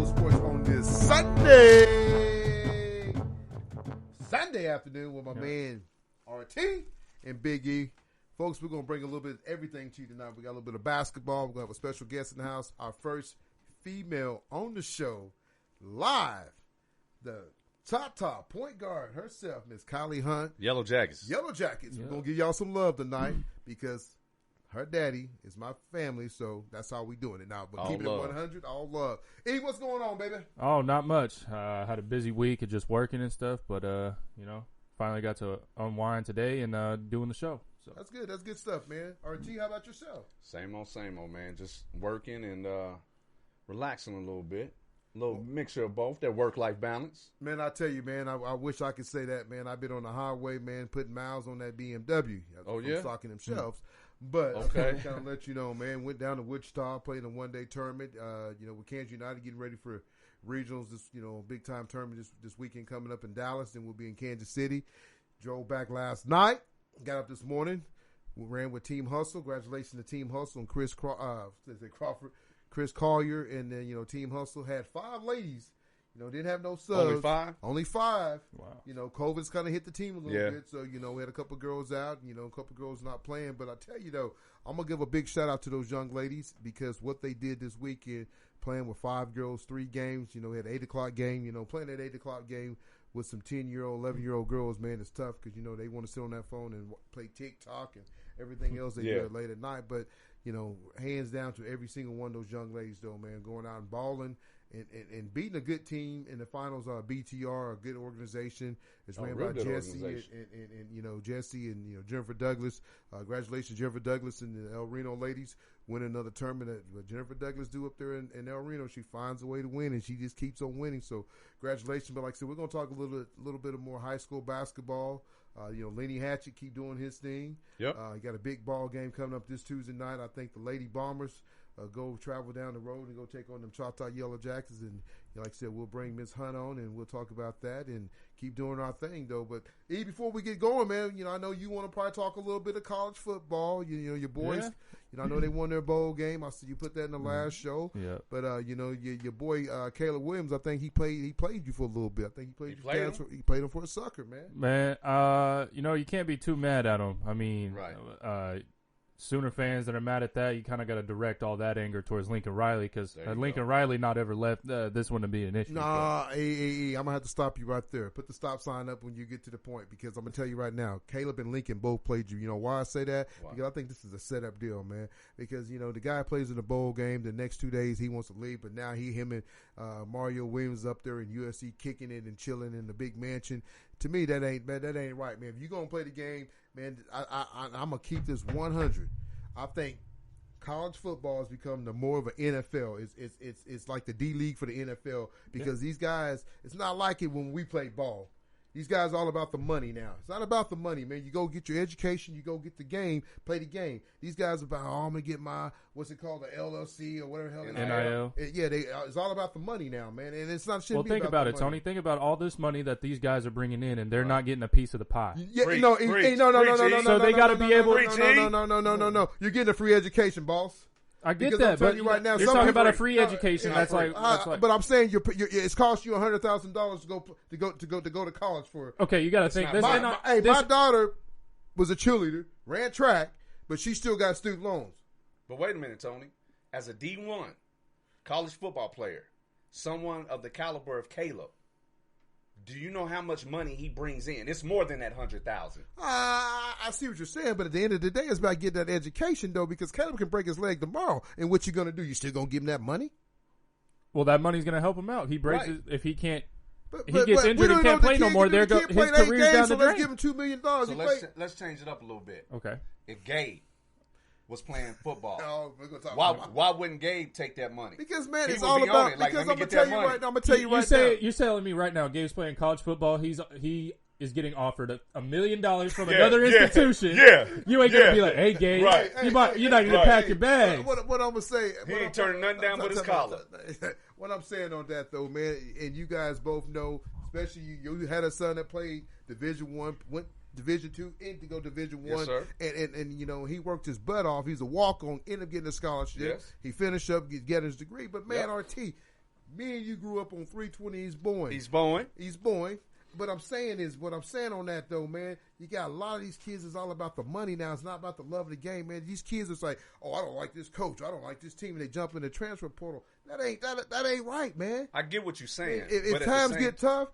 Sports on this Sunday afternoon with my man RT and Big E. Folks, we're going to bring a little bit of everything to you tonight. We got a little bit of basketball. We're going to have a special guest in the house. Our first female on the show, live, the Choctaw point guard herself, Miss Kylee Hunt. Yellow Jackets. We're going to give y'all some love tonight because her daddy is my family, so that's how we doing it now. But keep it at 100, all love. E, what's going on, baby? Oh, not much. I had a busy week of just working and stuff, but, finally got to unwind today and doing the show. So That's good. That's good stuff, man. RT, how about yourself? Same old, man. Just working and relaxing a little bit. A little mixture of both, that work-life balance. Man, I tell you, man, I wish I could say that, man. I've been on the highway, man, putting miles on that BMW. Yeah? Stocking them shelves. But okay. kind of let you know, man, went down to Wichita, played a one-day tournament, with Kansas United getting ready for regionals, this, big-time tournament this weekend coming up in Dallas. Then we'll be in Kansas City. Drove back last night, got up this morning. We ran with Team Hustle. Congratulations to Team Hustle and Chris Crawford. Chris Collier and then, Team Hustle had 5 ladies. Didn't have no subs. Only 5? Wow. COVID's kind of hit the team a little bit. So, we had a couple girls out, a couple girls not playing. But I tell you, though, I'm going to give a big shout out to those young ladies because what they did this weekend, playing with 5 girls, 3 games, we had an 8 o'clock game, playing that 8 o'clock game with some 10-year-old, 11-year-old girls, man, it's tough because, they want to sit on that phone and play TikTok and everything else they do late at night. But, hands down to every single one of those young ladies, though, man, going out and balling and beating a good team in the finals. BTR, a good organization. It's ran by Jesse and Jesse and Jennifer Douglas. Congratulations, Jennifer Douglas and the El Reno ladies win another tournament. What Jennifer Douglas do up there in El Reno, she finds a way to win and she just keeps on winning. So congratulations. But like I said, we're going to talk a little bit of more high school basketball. Lenny Hatchett keep doing his thing. Yep. He got a big ball game coming up this Tuesday night. I think the Lady Bombers go travel down the road and go take on them Choctaw Yellow Jackets. And like I said, we'll bring Miss Hunt on and we'll talk about that and keep doing our thing, though. But, E, before we get going, man, I know you want to probably talk a little bit of college football. Your boys, I know they won their bowl game. I see you put that in the last show. Yeah. But, your boy, Caleb Williams, I think he played you for a little bit. I think he played him for a sucker, man. Man, you can't be too mad at him. I mean, right. Sooner fans that are mad at that, you kind of got to direct all that anger towards Lincoln Riley because Lincoln Riley not ever left, this wouldn't be an issue. Nah, I'm going to have to stop you right there. Put the stop sign up when you get to the point because I'm going to tell you right now, Caleb and Lincoln both played you. You know why I say that? Wow. Because I think this is a setup deal, man. Because, the guy plays in the bowl game. The next 2 days he wants to leave, but now him and Mario Williams up there in USC kicking it and chilling in the big mansion. To me, that ain't right, man. If you're going to play the game, man, I'm going to keep this 100. I think college football has become more of an NFL. It's like the D League for the NFL because these guys, it's not like it when we played ball. These guys are all about the money now. It's not about the money, man. You go get your education. You go get the game, play the game. These guys are about, I'm going to get my, what's it called, the LLC or whatever the hell. NIL. It's all about the money now, man. And it's not shit. Well, think about it, Tony. Think about all this money that these guys are bringing in, and they're not getting a piece of the pie. No. So they got to be able. No. You're getting a free education, boss. I get that, but right now, you're talking about a free education. That's like. But I'm saying it's cost you $100,000 to go to college for. Okay, you got to think. My daughter was a cheerleader, ran track, but she still got student loans. But wait a minute, Tony. As a D1 college football player, someone of the caliber of Caleb, do you know how much money he brings in? It's more than that $100,000. I see what you're saying, but at the end of the day, it's about getting that education, though, because Caleb can break his leg tomorrow. And what you going to do? You still going to give him that money? Well, that money's going to help him out. He breaks if he can't. He gets injured and can't play no more. His career's down the drain. Let's give him $2 million. So let's change it up a little bit. Okay. If Gabe was playing football, we're gonna talk why wouldn't Gabe take that money? Because, man, it's all about. Because I'm gonna tell you right now. You're telling me right now, Gabe's playing college football. He is getting offered $1 million from another institution. You ain't gonna be like, hey, Gabe, you're not gonna pack your bag. What I'm gonna say? He ain't turning nothing down but his collar. What I'm saying on that though, man, and you guys both know, especially you had a son that played Division I, went Division II, and to go Division I, and he worked his butt off. He's a walk-on, ended up getting a scholarship. He finished up, getting his degree. But man, RT, Me and you grew up on 320 East Boyne. But what I'm saying on that though, man, you got a lot of these kids is all about the money now. It's not about the love of the game, man. These kids is like, oh, I don't like this coach. I don't like this team. And they jump in the transfer portal. That ain't right, man. I get what you're saying. If times get tough,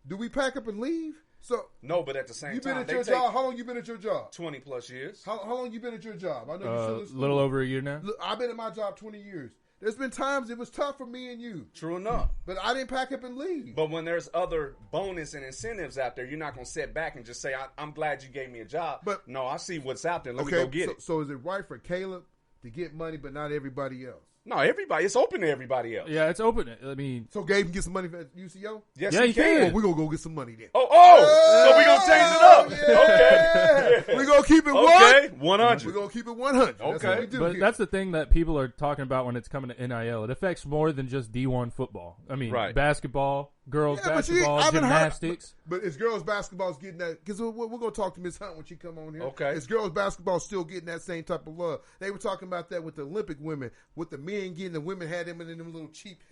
do we pack up and leave? So no, but at the same time, you've been at your job. How long you been at your job? 20 plus years. How long you been at your job? I know you a little over a year now. Look, I've been at my job 20 years. There's been times it was tough for me and you. True enough. But I didn't pack up and leave. But when there's other bonus and incentives out there, you're not going to sit back and just say, I'm glad you gave me a job. But no, I see what's out there. Let me go get it. So is it right for Caleb to get money but not everybody else? No, everybody. It's open to everybody else. Yeah, it's open. I mean, so Gabe can get some money from UCO? Yes, yeah, he can. Well, we're gonna go get some money then. So we're gonna change it up. Yeah. Okay, we're gonna keep it 100. We're gonna keep it 100. Okay, that's what we do but here. that's the thing that people are talking about when it's coming to NIL. It affects more than just D1 football. I mean, basketball, girls basketball, gymnastics. But is girls basketball getting that? Because we're gonna talk to Miss Hunt when she come on here. Okay, is girls basketball still getting that same type of love? They were talking about that with the Olympic women, with the men getting the women had them in them little cheap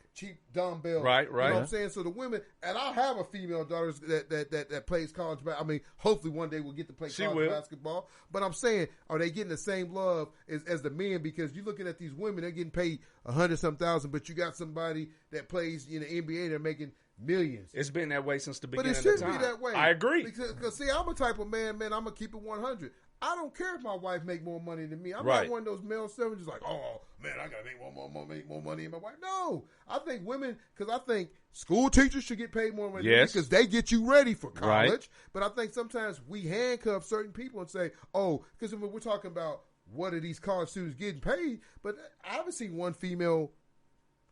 dumbbells. Right. You know what I'm saying? So the women, and I have a female daughter that plays college basketball. I mean, hopefully one day we'll get to play college basketball. But I'm saying, are they getting the same love as the men? Because you're looking at these women, they're getting paid 100-some thousand, but you got somebody that plays in the NBA, they're making millions. It's been that way since the beginning of time. But it shouldn't be that way. I agree. Because see, I'm a type of man, I'm going to keep it 100. I don't care if my wife make more money than me. I'm not one of those male servants just like, oh, man, I got to make more money than my wife. No. I think women, because I think school teachers should get paid more money than me because they get you ready for college. Right. But I think sometimes we handcuff certain people and say, oh, because we're talking about what are these college students getting paid, but I haven't seen one female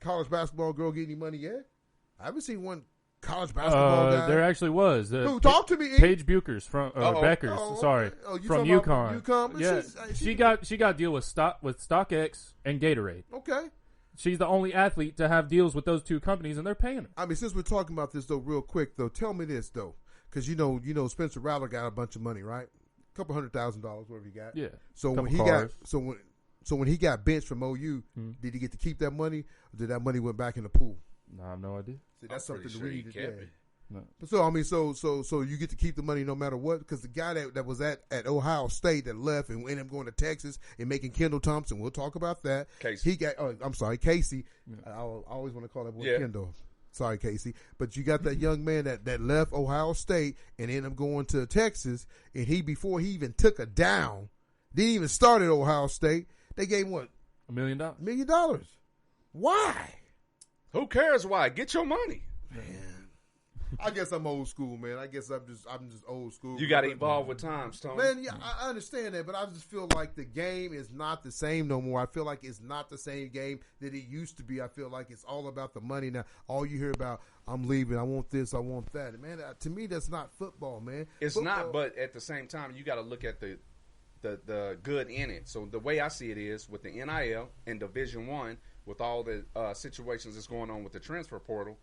college basketball girl get any money yet. I haven't seen one college basketball guy. There actually was. Who, talk to me. Paige Buchers from Beckers, from UConn. UConn? Yeah, she got a deal with StockX and Gatorade. Okay. She's the only athlete to have deals with those two companies, and they're paying her. I mean, since we're talking about this though, real quick though, tell me this though, because you know Spencer Rattler got a bunch of money, right? A couple $100,000, whatever he got. Yeah. So when he got when he got benched from OU, did he get to keep that money, or did that money went back in the pool? No, I have no idea. See, that's something to read today. No. So I mean, so you get to keep the money no matter what, because the guy that was at Ohio State that left and ended up going to Texas and making Kendall Thompson. We'll talk about that. Casey. He got. Oh, I'm sorry, Casey. Yeah. I always want to call that boy Kendall. Sorry, Casey. But you got that young man that left Ohio State and ended up going to Texas, and before he even took a down, didn't even start at Ohio State. They gave him what? $1 million. $1 million. Why? Who cares why? Get your money. Man. I guess I'm old school, man. I guess I'm just old school. You got to evolve with times, Tony. Man, yeah, I understand that, but I just feel like the game is not the same no more. I feel like it's not the same game that it used to be. I feel like it's all about the money now. All you hear about, I'm leaving, I want this, I want that. Man, to me, that's not football, man. It's football, not, but at the same time, you got to look at the good in it. So the way I see it is with the NIL and Division I, with all the situations that's going on with the transfer portal,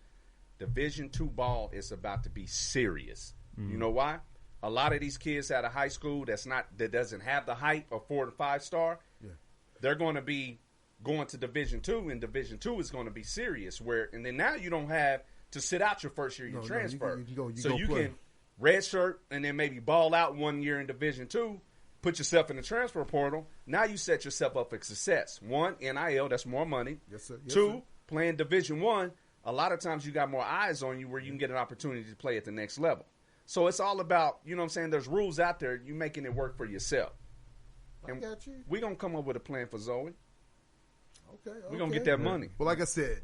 Division II ball is about to be serious. You know why? A lot of these kids out of high school that doesn't have the hype of 4 and 5 star, they're going to be going to Division II, and Division II is going to be serious. And then now you don't have to sit out your first year you transfer. You can redshirt and then maybe ball out 1 year in Division II, put yourself in the transfer portal. Now you set yourself up for success. 1, NIL, that's more money. Yes, sir. 2, playing Division I. A lot of times you got more eyes on you where you can get an opportunity to play at the next level. So it's all about, you know what I'm saying, there's rules out there, you making it work for yourself. And I got you. We're going to come up with a plan for Zoe. Okay. We're going to get that money. Well, like I said,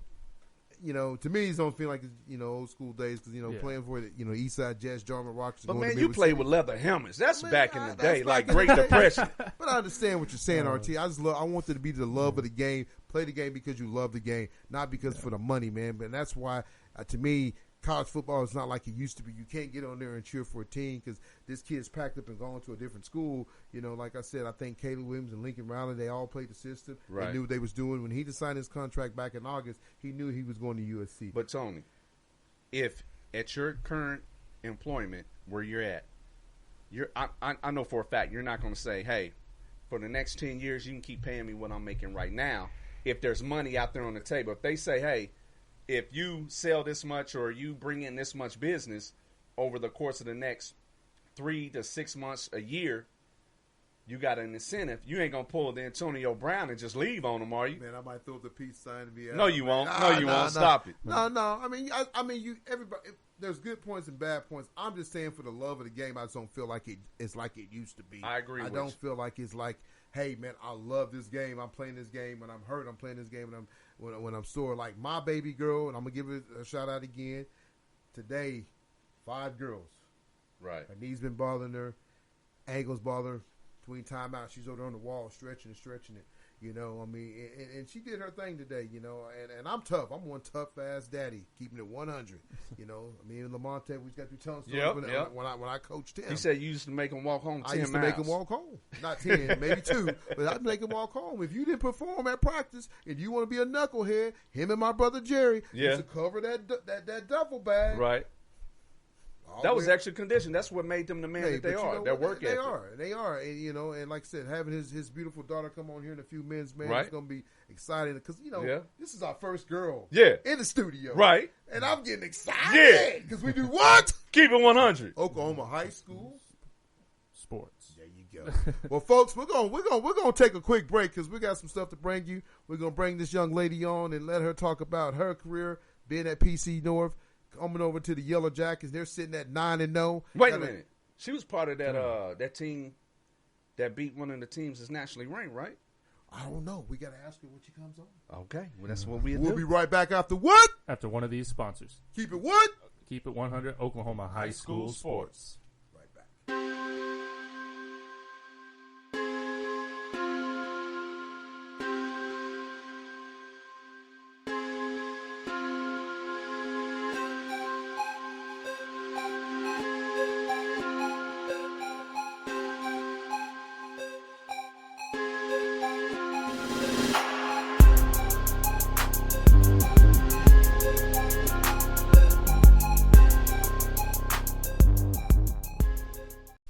to me, it don't feel like, old school days because, playing for the, Eastside Jets, Jarman Rockets. But, man, you played with leather helmets. That's back in the day, like Great Depression. But I understand what you're saying, RT. I want it to be the love of the game. Play the game because you love the game, not because for the money, man. But that's why, to me, college football is not like it used to be. You can't get on there and cheer for a team because this kid's packed up and gone to a different school. Like I said, I think Kylee Williams and Lincoln Riley, they all played the system. Right. They knew what they was doing. When he signed his contract back in August, he knew he was going to USC. But, Tony, if at your current employment where you're at, I know for a fact you're not going to say, hey, for the next 10 years, you can keep paying me what I'm making right now. If there's money out there on the table, if they say, hey, if you sell this much or you bring in this much business over the course of the next 3 to 6 months, a year, you got an incentive. You ain't gonna pull the Antonio Brown and just leave on him, are you? Man, I might throw up the peace sign and be out. No, you won't. No, you won't. Stop it. No. I mean, you. Everybody. There's good points and bad points. I'm just saying, for the love of the game, I just don't feel like it's like it used to be. I agree. I don't feel like it's like, hey, man, I love this game. I'm playing this game. When I'm hurt, I'm playing this game. When I'm sore, like my baby girl, and I'm gonna give it a shout out again. Today, 5 girls. Right. Her knees been bothering her, ankles bothering her. Between timeout, she's over on the wall stretching it. You know, I mean, and she did her thing today, you know, and I'm tough. I'm one tough-ass daddy, keeping it 100. You know, me and Lamonte, we just got through telling stories when I coached him. He said you used to make him walk home 10 miles. I used to make him walk home. Not 10, maybe 2, but I'd make him walk home. If you didn't perform at practice and you want to be a knucklehead, him and my brother Jerry used to cover that duffel bag. Right. That was extra condition. That's what made them the man that they are. Their work ethic. They are. And, you know, and like I said, having his beautiful daughter come on here in a few minutes, man, it's going to be exciting. Because, you know, this is our first girl in the studio. Right. And I'm getting excited. Because we do what? Keep it 100. Oklahoma High School Sports. There you go. Well, folks, we're gonna take a quick break because we got some stuff to bring you. We're going to bring this young lady on and let her talk about her career being at PC North. Coming over to the Yellow Jackets, they're sitting at 9-0. Wait a minute, she was part of that team that beat one of the teams that's nationally ranked, right? I don't know. We got to ask her when she comes on. Okay, well that's what we'll do. We'll be right back after what? After one of these sponsors. Keep it what? Keep it 100. Oklahoma High School Sports. Right back.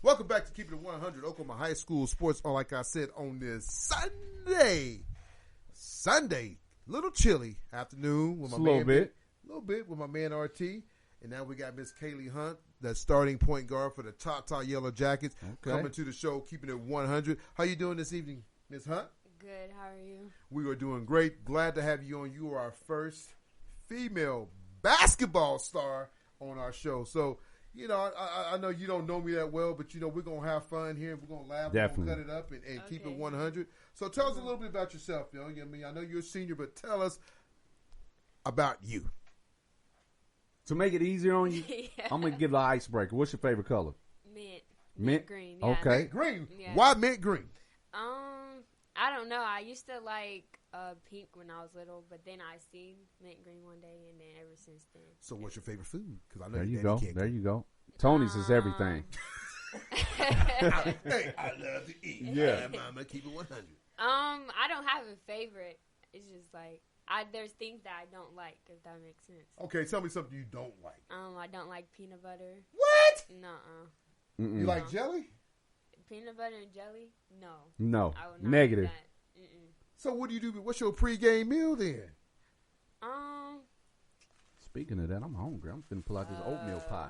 Welcome back to Keep It 100, Oklahoma High School Sports. Oh, like I said, on this Sunday, little chilly afternoon with my man. A little bit with my man RT. And now we got Miss Kylee Hunt, the starting point guard for the Choctaw Yellow Jackets, coming to the show, keeping it 100. How you doing this evening, Miss Hunt? Good. How are you? We are doing great. Glad to have you on. You are our first female basketball star on our show. So, you know, I know you don't know me that well, but, you know, we're going to have fun here. We're going to laugh. Definitely. We're going to cut it up and keep it 100. So tell us a little bit about yourself, yo. I mean, I know you're a senior, but tell us about you. To make it easier on you, I'm going to give the icebreaker. What's your favorite color? Mint green. Yeah. Okay. Mint green? Yeah. Why mint green? I don't know. I used to like pink when I was little, but then I seen mint green one day, and then ever since then. So what's your favorite food? Because I know There you Daddy go. can't There you go. Tony's is everything. Hey, I love to eat. Yeah. Mama, keep it 100. I don't have a favorite. It's just like there's things that I don't like, if that makes sense. Okay, tell me something you don't like. I don't like peanut butter. What? Nuh-uh. You like jelly? Peanut butter and jelly? No. No. I would not Negative. eat that. Mm-mm. So what do you do? What's your pregame meal then? Speaking of that, I'm hungry. I'm finna pull out this oatmeal pie.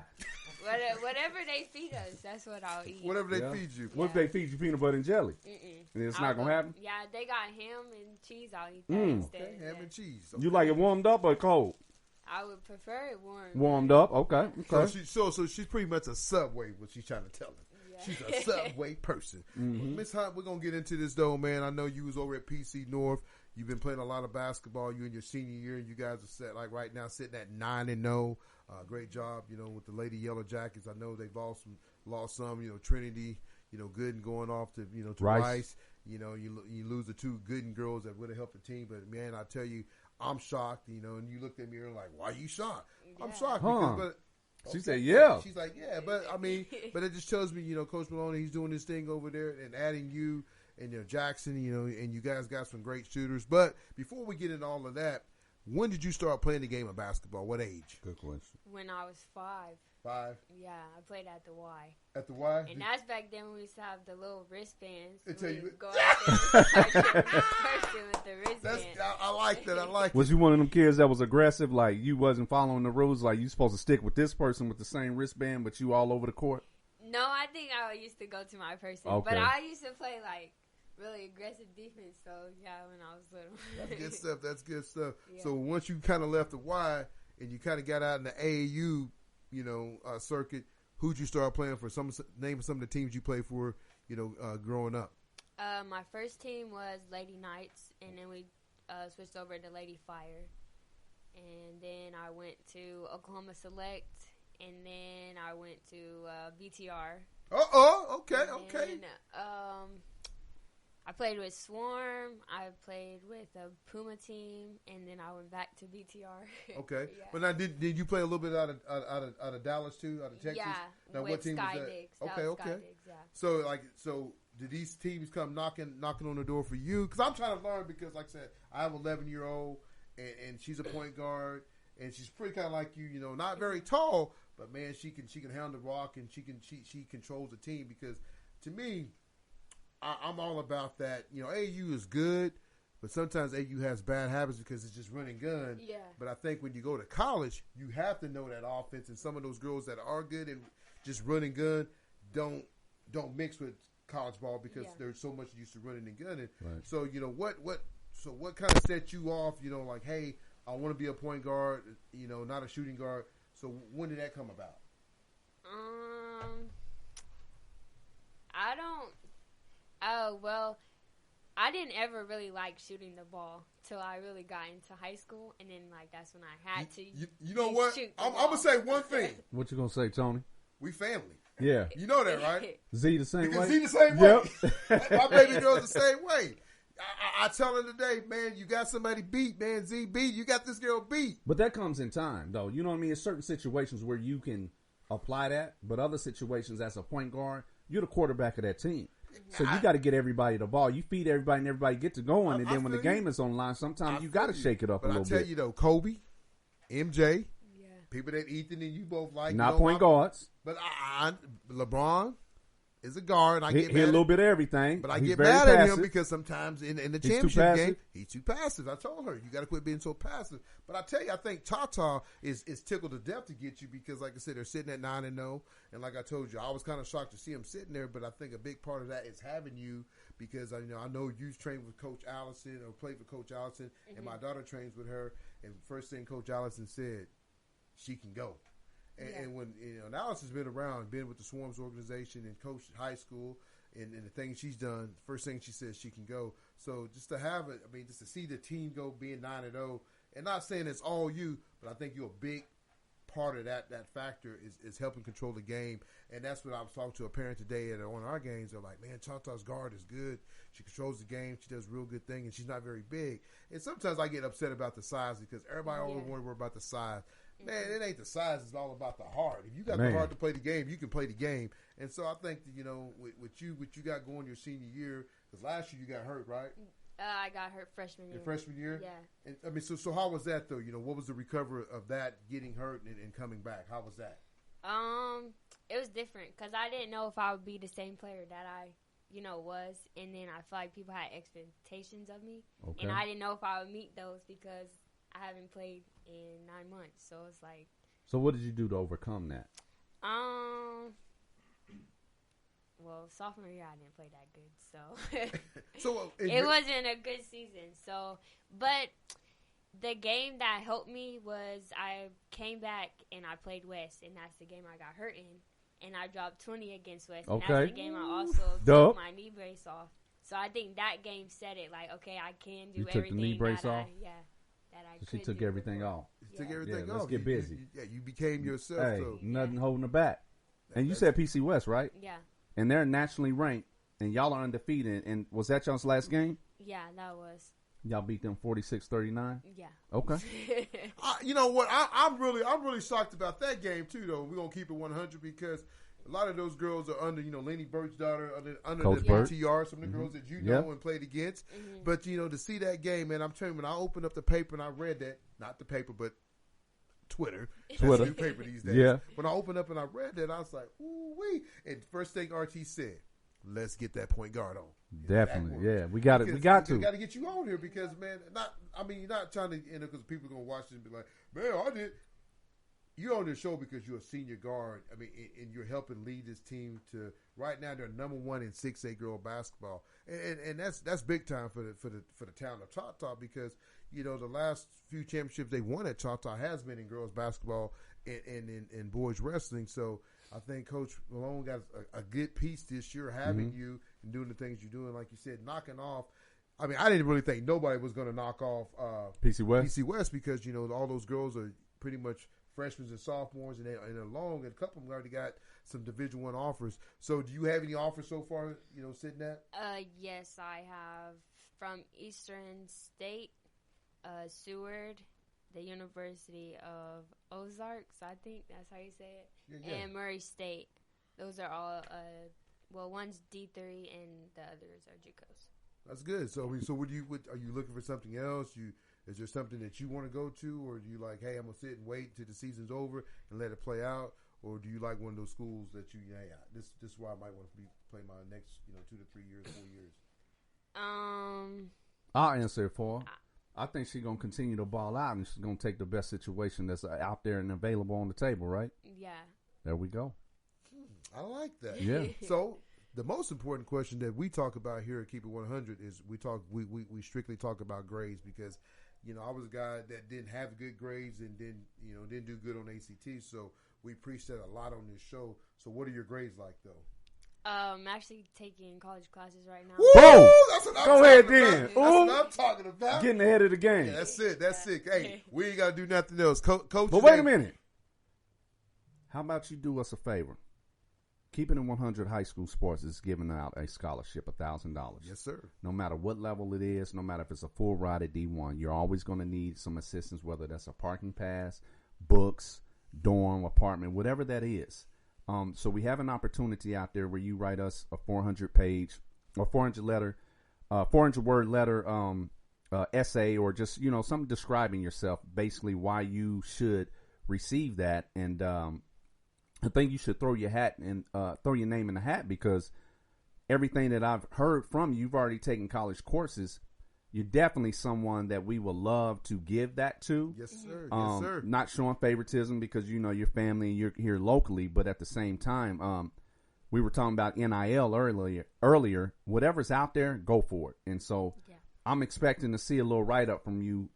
Whatever they feed us, that's what I'll eat. Whatever they feed you. What if they feed you peanut butter and jelly? Mm-mm. And it's not going to happen? Yeah, they got ham and cheese. I'll eat that instead. Okay, ham and cheese. You like it warmed up or cold? I would prefer it warm. Warmed up? Okay. So she's pretty much a Subway, what she's trying to tell us. Yeah. She's a Subway person. Miss Hunt, we're going to get into this, though, man. I know you was over at PC North. You've been playing a lot of basketball. You in your senior year, and you guys are set, like right now, sitting at 9-0. Great job, you know, with the Lady Yellow Jackets. I know they've lost some, you know, Trinity, you know, Gooden going off to, you know, to Rice. You know, you lose the 2 Gooden girls that would have helped the team. But, man, I tell you, I'm shocked, you know, and you looked at me and were like, why are you shocked? Yeah. I'm shocked because, she said, yeah. She's like, yeah, but, I mean, but it just tells me, you know, Coach Maloney, he's doing this thing over there and adding you and, you know, Jackson, you know, and you guys got some great shooters. But before we get into all of that, when did you start playing the game of basketball? What age? Good question. When I was 5. 5? Yeah, I played at the Y. At the Y? And that's back then when we used to have the little wristbands. They tell you. Go out there and start shooting the person with the wristband. I like that. I like Was it. you one of them kids that was aggressive? Like you wasn't following the rules? Like you supposed to stick with this person with the same wristband, but you all over the court? No, I think I used to go to my person. Okay. But I used to play, like, really aggressive defense. So, yeah, when I was little. That's good stuff. That's good stuff. Yeah. So once you kind of left the Y and you kind of got out in the AAU, circuit, who'd you start playing for? Name some of the teams you played for, growing up. My first team was Lady Knights, and then we switched over to Lady Fire. And then I went to Oklahoma Select. And then I went to BTR. Okay. And, I played with Swarm. I played with a Puma team, and then I went back to BTR. Okay, Yeah. but now did you play a little bit out of Dallas too, out of Texas? Yeah, Now with what team Sky was that? Digs. Okay, That was okay. Sky Digs, yeah. So did these teams come knocking on the door for you? Because I'm trying to learn. Because like I said, I have an 11-year-old, and she's a point guard, and she's pretty kind of like you. Not very tall. But man, she can handle the rock, and she controls the team. Because to me, I'm all about that. AU is good, but sometimes AU has bad habits because it's just running gun. Yeah. But I think when you go to college, you have to know that offense, and some of those girls that are good and just running gun don't mix with college ball because they're so much used to running and gunning. Right. So what kind of set you off? Like, hey, I want to be a point guard. Not a shooting guard. So when did that come about? I don't. Oh well, I didn't ever really like shooting the ball till I really got into high school, and then that's when I had to. You know what? Shoot I'm the ball. gonna say one thing. What you gonna say, Tony? We family. Yeah. You know that, right? Z the same Because way. Z the same way. My baby girl's the same way. I tell her today, man, you got somebody beat, man. Z beat. You got this girl beat. But that comes in time, though. You know what I mean? There's certain situations where you can apply that, but other situations, as a point guard, you're the quarterback of that team. So you got to get everybody the ball. You feed everybody, and everybody gets it going. And then when the game is on line, sometimes you got to shake it up a little bit. But I tell you, though, Kobe, MJ, people that Ethan and you both like. Not point guards. But LeBron is a guard. I get a little bit of everything. But I He's get very mad at passive. him because sometimes in the He's championship game, he's too passive. I told her, you got to quit being so passive. But I tell you, I think Choctaw is tickled to death to get you because, like I said, they're sitting at 9-0. And like I told you, I was kind of shocked to see them sitting there. But I think a big part of that is having you because, I know you've trained with Coach Allison or played with Coach Allison. Mm-hmm. And my daughter trains with her. And first thing Coach Allison said, she can go. And when Allison's been around, been with the Swarms organization and coached high school, and the things she's done, first thing she says she can go. So just to have it, just to see the team go being 9-0, and not saying it's all you, but I think you're a big part of that factor is helping control the game. And that's what I was talking to a parent today at one of our games. They're like, man, Choctaw's guard is good. She controls the game. She does a real good thing, and she's not very big. And sometimes I get upset about the size because everybody always want to worry about the size. Man, it ain't the size. It's all about the heart. If you got the heart to play the game, you can play the game. And so I think that, what you got going your senior year, because last year you got hurt, right? I got hurt freshman year. Your freshman year? Yeah. And so how was that though? What was the recovery of that getting hurt and coming back? How was that? It was different because I didn't know if I would be the same player that I, was. And then I feel like people had expectations of me. Okay. And I didn't know if I would meet those because I haven't played in 9 months, so it's like. So what did you do to overcome that? Well, sophomore year I didn't play that good, so so it wasn't a good season. So, but the game that helped me was I came back and I played West, and that's the game I got hurt in, and I dropped 20 against West. And that's the game I also took my knee brace off. So I think that game said it. Like, okay, I can do everything. You took the knee brace off? That I so she took everything off. You took everything off. Let's get busy. You became yourself. Hey, nothing holding her back. And you said PC West, right? Yeah. And they're nationally ranked, and y'all are undefeated. And was that y'all's last game? Yeah, that was. Y'all beat them 46-39? Yeah. Okay. You know what? I'm really shocked about that game too. Though we're gonna keep it 100 because a lot of those girls are under Lenny Burt's daughter under Coach the Burt. TR. Some of the girls that you know and played against. Mm-hmm. But to see that game, man, I'm telling you, when I opened up the paper and I read that, not the paper, but Twitter. That's the new paper these days. Yeah. When I opened up and I read that, I was like, ooh wee. And first thing RT said, let's get that point guard on. Definitely, yeah. We got to. We got to get you on here because, man, you're not trying to end up because people are going to watch this and be like, man, I did. You're on this show because you're a senior guard. I mean, and you're helping lead this team to right now. They're number 1 in 6A girl basketball, and that's big time for the town of Choctaw because the last few championships they won at Choctaw has been in girls basketball and in boys wrestling. So I think Coach Malone got a good piece this year having you and doing the things you're doing, like you said, knocking off. I mean, I didn't really think nobody was going to knock off PC West because all those girls are pretty much freshmen and sophomores, and they're long, and a couple of them already got some Division I offers. So, do you have any offers so far? Sitting at? Yes, I have from Eastern State, Seward, the University of Ozarks. I think that's how you say it, and Murray State. Those are all. One's D3, and the others are JUCOs. That's good. So, are you looking for something else? Is there something that you want to go to, or do you like, hey, I'm going to sit and wait until the season's over and let it play out? Or do you like one of those schools that this is where I might want to play my next, 2 to 3 years, 4 years? I'll answer it for her. I think she's going to continue to ball out, and she's going to take the best situation that's out there and available on the table, right? Yeah. There we go. I like that. Yeah. So the most important question that we talk about here at Keep It 100 is we strictly talk about grades because – I was a guy that didn't have good grades and didn't do good on ACT. So we preach that a lot on this show. So what are your grades like, though? I'm actually taking college classes right now. Whoa! That's what I'm Go ahead, talking then. about. That's what I'm talking about. Getting ahead of the game. Yeah, that's it. That's it. Hey, we ain't got to do nothing else. Coach. But wait a minute. How about you do us a favor? Keeping It 100 High School Sports is giving out a scholarship, $1,000. Yes, sir. No matter what level it is, no matter if it's a full ride at D1, you're always going to need some assistance, whether that's a parking pass, books, dorm, apartment, whatever that is. So we have an opportunity out there where you write us a 400-page or 400-word letter essay or just, something describing yourself, basically why you should receive that. And I think you should throw your name in the hat because everything that I've heard from you, you've already taken college courses. You're definitely someone that we would love to give that to. Yes, sir. Yes, sir. Not showing favoritism because your family and you're here locally, but at the same time, we were talking about NIL earlier. Whatever's out there, go for it. And so I'm expecting to see a little write-up from you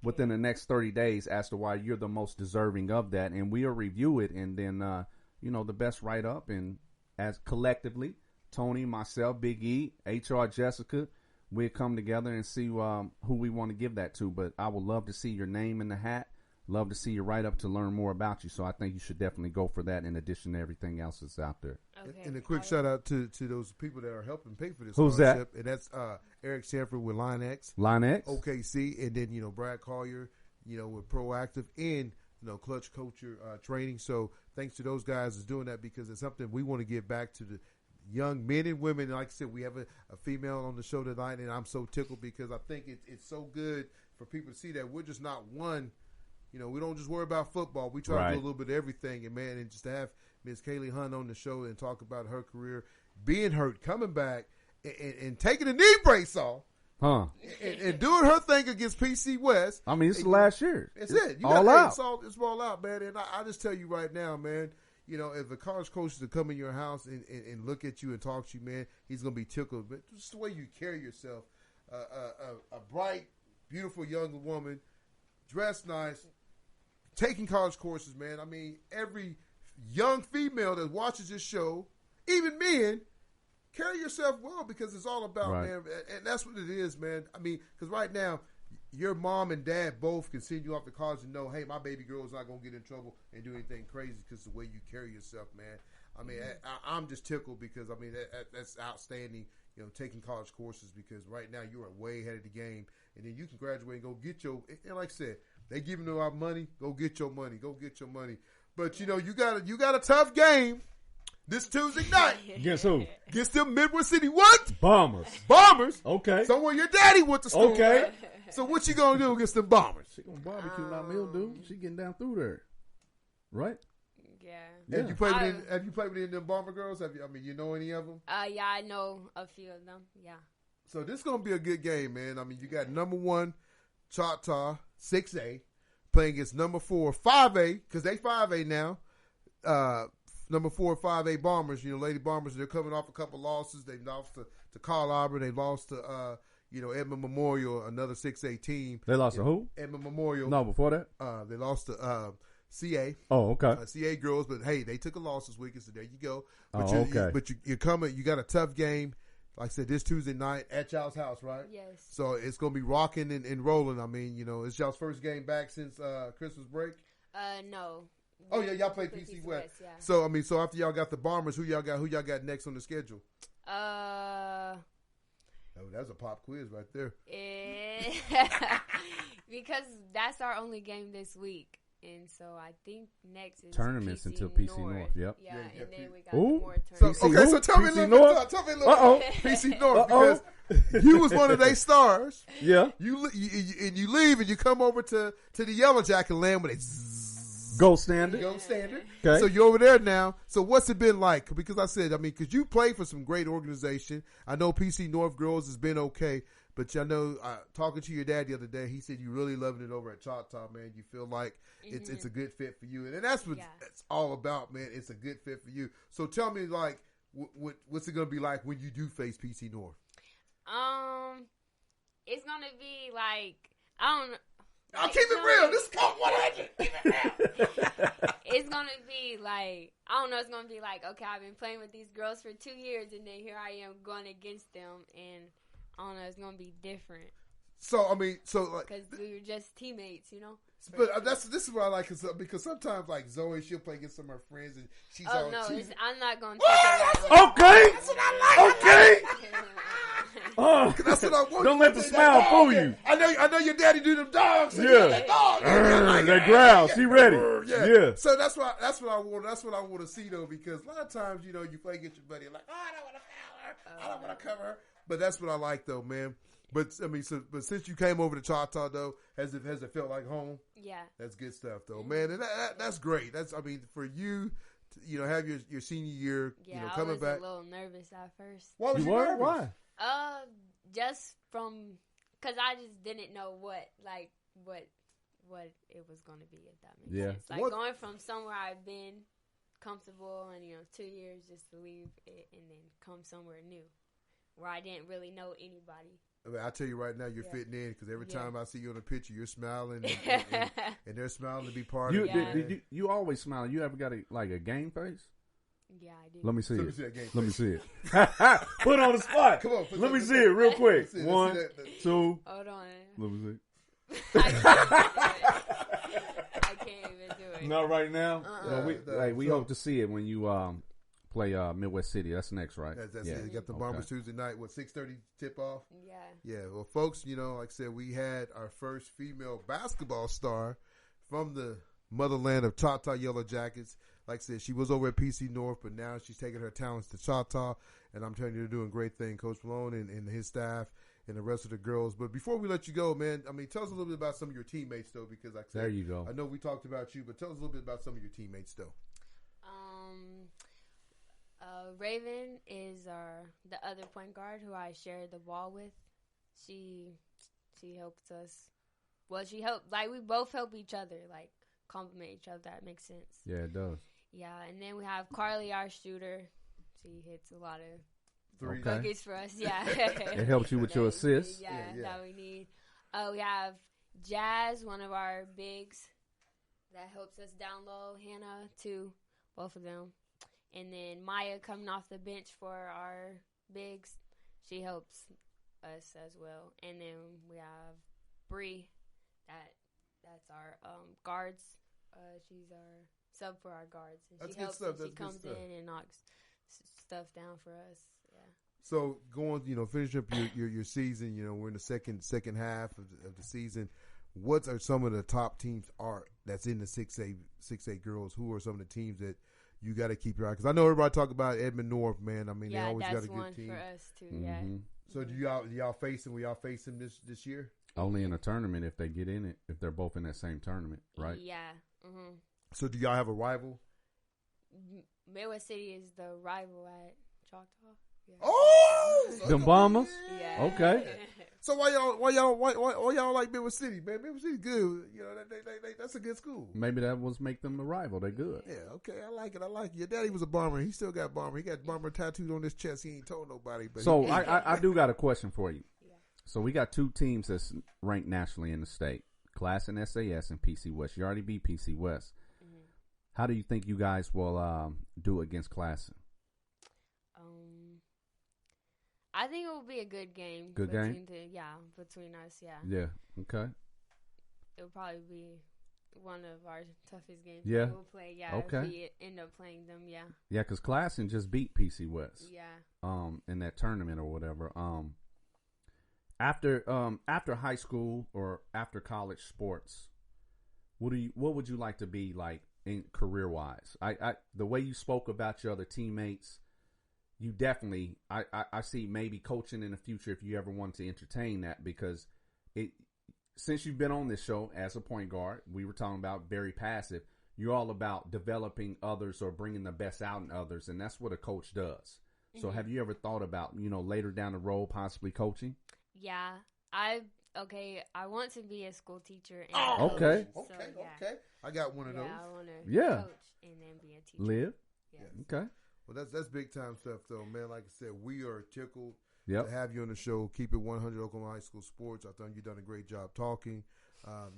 within the next 30 days as to why you're the most deserving of that. And we'll review it and then, the best write-up. And as collectively, Tony, myself, Big E, HR, Jessica, we'll come together and see who we want to give that to. But I would love to see your name in the hat. Love to see your write-up to learn more about you. So I think you should definitely go for that in addition to everything else that's out there. Okay. And a quick shout-out to those people that are helping pay for this Who's that? And that's Eric Sanford with Line X. OKC. And then, Brad Collier, with Proactive and, Clutch Culture Training. So thanks to those guys is doing that because it's something we want to give back to the young men and women. And like I said, we have a female on the show tonight, and I'm so tickled because I think it's so good for people to see that we're just not one. We don't just worry about football. We try to do a little bit of everything. And, man, and just to have Miss Kylee Hunt on the show and talk about her career, being hurt, coming back, and taking a knee brace off. And doing her thing against PC West. I mean, it's the last year. It's it. All out. It's all out, man. And I just tell you right now, man, if a college coach is to come in your house and look at you and talk to you, man, he's going to be tickled. But just the way you carry yourself, a bright, beautiful young woman, dressed nice, taking college courses, man. I mean, every young female that watches this show, even men, carry yourself well because it's all about, man. And that's what it is, man. I mean, because right now, your mom and dad both can send you off to college and know, hey, my baby girl is not going to get in trouble and do anything crazy because the way you carry yourself, man. I mean, I'm just tickled because, I mean, that's outstanding, taking college courses because right now you are way ahead of the game. And then you can graduate and go get your, and like I said, they giving you our money. Go get your money. Go get your money. But you got a tough game this Tuesday night. Guess who? Against them Midwest City what? Bombers. Okay. Somewhere your daddy went to school. Okay. Right? So what you gonna do against them Bombers? She gonna barbecue my meal, dude. She getting down through there, right? Yeah. Have you played with any of them Bomber girls? You know any of them? Yeah, I know a few of them. Yeah. So this is gonna be a good game, man. I mean, you got number 1 Choctaw 6A playing against number 4 5A because they 5A now. Number 4 5A Bombers, Lady Bombers. They're coming off a couple losses. They lost to Carl Arbor. They lost to Edmond Memorial, another 6A team. They lost to who? Edmond Memorial. No, before that. They lost to CA. Oh, okay. CA girls, but hey, they took a loss this weekend, so there you go. But you're coming. You got a tough game. Like I said, this Tuesday night at y'all's house, right? Yes. So it's going to be rocking and rolling. I mean, it's y'all's first game back since Christmas break? No. Oh, yeah, y'all played PC West. Yeah. So, so after y'all got the Bombers, who y'all got next on the schedule? Oh, that's a pop quiz right there. Because that's our only game this week. And so I think next is tournaments PC until PC North. Yep. Yeah, and then we got Ooh. more So, tournaments. so tell me a little bit. PC North, because you was one of their stars. Yeah. You leave and you come over to the Yellow Jacket land where they Gold standard. Okay. So you're over there now. So what's it been like? Because I said, because you play for some great organization. I know PC North Girls has been okay, but I know talking to your dad the other day, he said you really loving it over at Choctaw, man. You feel like it's a good fit for you, and that's what it's all about, man. It's a good fit for you. So tell me, like, what's it gonna be like when you do face PC North? It's gonna be like, I don't know. I'll keep it real. This is Code 100. Keep it real. It's going to be like, I don't know, it's going to be like, okay, I've been playing with these girls for 2 years, and then here I am going against them, and I don't know, it's going to be different. So, like, because we were just teammates, But this is what I like, because sometimes, like, Zoe, she'll play against some of her friends, and she's I'm not going to take it. Okay. That's what I like. Okay. That's what I want. Don't let the smile fool you. I know your daddy do them dogs. Yeah. That growl. She ready. Yeah. So that's what I want. That's what I want to see though, because a lot of times, you play against your buddy, like, I don't want to foul her. I don't want to cover her. But that's what I like though, man. But but since you came over to Choctaw though, has it felt like home? Yeah. That's good stuff though, man. And that's great. That's for you. Have your senior year, coming back. I was a little nervous at first. Why was you nervous? Why? Just because I just didn't know what it was going to be, if that makes sense. Like going from somewhere I've been comfortable and 2 years just to leave it and then come somewhere new where I didn't really know anybody. I tell you right now, you're fitting in because every time I see you on the picture, you're smiling and they're smiling to be part of it. You always smile. You ever got a game face? Yeah, I do. Let me see it. Let me see it. Put it on the spot. Come on. Let me see it real quick. 1, 2. Hold on. Let me see. I can't even do it. Not right now. We hope to see it when you play Midwest City. That's next, right? That's it. You got the Bombers Tuesday night. 6:30 tip off? Yeah. Yeah. Well, folks, like I said, we had our first female basketball star from the motherland of Choctaw Yellow Jackets. Like I said, she was over at PC North, but now she's taking her talents to Choctaw, and I'm telling you, they're doing a great thing. Coach Malone and his staff and the rest of the girls. But before we let you go, man, tell us a little bit about some of your teammates, though, because like I said, there you go. I know we talked about you, but tell us a little bit about some of your teammates, though. Raven is the other point guard who I share the ball with. She helps us. Well, we both help each other, like compliment each other. That makes sense. Yeah, it does. Yeah, and then we have Kylee, our shooter. She hits a lot of buckets for us. Yeah, it helps you with your assists. Yeah, that we need. We have Jazz, one of our bigs, that helps us down low. Hannah too, both of them. And then Maya coming off the bench for our bigs. She helps us as well. And then we have Bree. That's our guards. She's our sub for our guards. And she helps us. She comes in and knocks stuff down for us. Yeah. So going, finish up your season. We're in the second half of the season. What are some of the top teams that's in the 6A girls? Who are some of the teams that you got to keep your eye? Because I know everybody talk about Edmond North, man. They always got a good team. Yeah, that's one for us too. Mm-hmm. Yeah. So do y'all face them? Will y'all face them this year? Only in a tournament if they get in it. If they're both in that same tournament, right? Yeah. Mm-hmm. So do y'all have a rival? Midwest City is the rival at Choctaw. Yeah. Oh, Them Bombers. Yeah. Okay. So why y'all like Midwest City, man? Midwest City good. You know, that's a good school. Maybe that was make them the rival. They good. Yeah, okay, I like it. Your daddy was a bomber. He still got bomber. He got bomber tattooed on his chest. He ain't told nobody. But so I do got a question for you. Yeah. So we got 2 teams that's ranked nationally in the state: Class and SAS and PC West. You already beat PC West. Mm-hmm. How do you think you guys will do against Class? I think it will be a good game. Good game? Between us, yeah. Yeah, okay. It'll probably be one of our toughest games yeah. we'll play. Yeah, okay. if we end up playing them, yeah. Yeah, because Classen just beat PC West. Yeah. In that tournament or whatever. After high school or after college sports, what would you like to be like in career wise? The way you spoke about your other teammates, you definitely, I see maybe coaching in the future if you ever want to entertain that, because since you've been on this show as a point guard, we were talking about very passive. You're all about developing others or bringing the best out in others, and that's what a coach does. Mm-hmm. So have you ever thought about, later down the road possibly coaching? Yeah, I want to be a school teacher. And okay. Okay. I got one of those. I want to coach and then be a teacher. Live? Yeah. Okay. Well, that's big time stuff, though, man. Like I said, we are tickled to have you on the show. Keep it 100 Oklahoma High School Sports. I thought you've done a great job talking.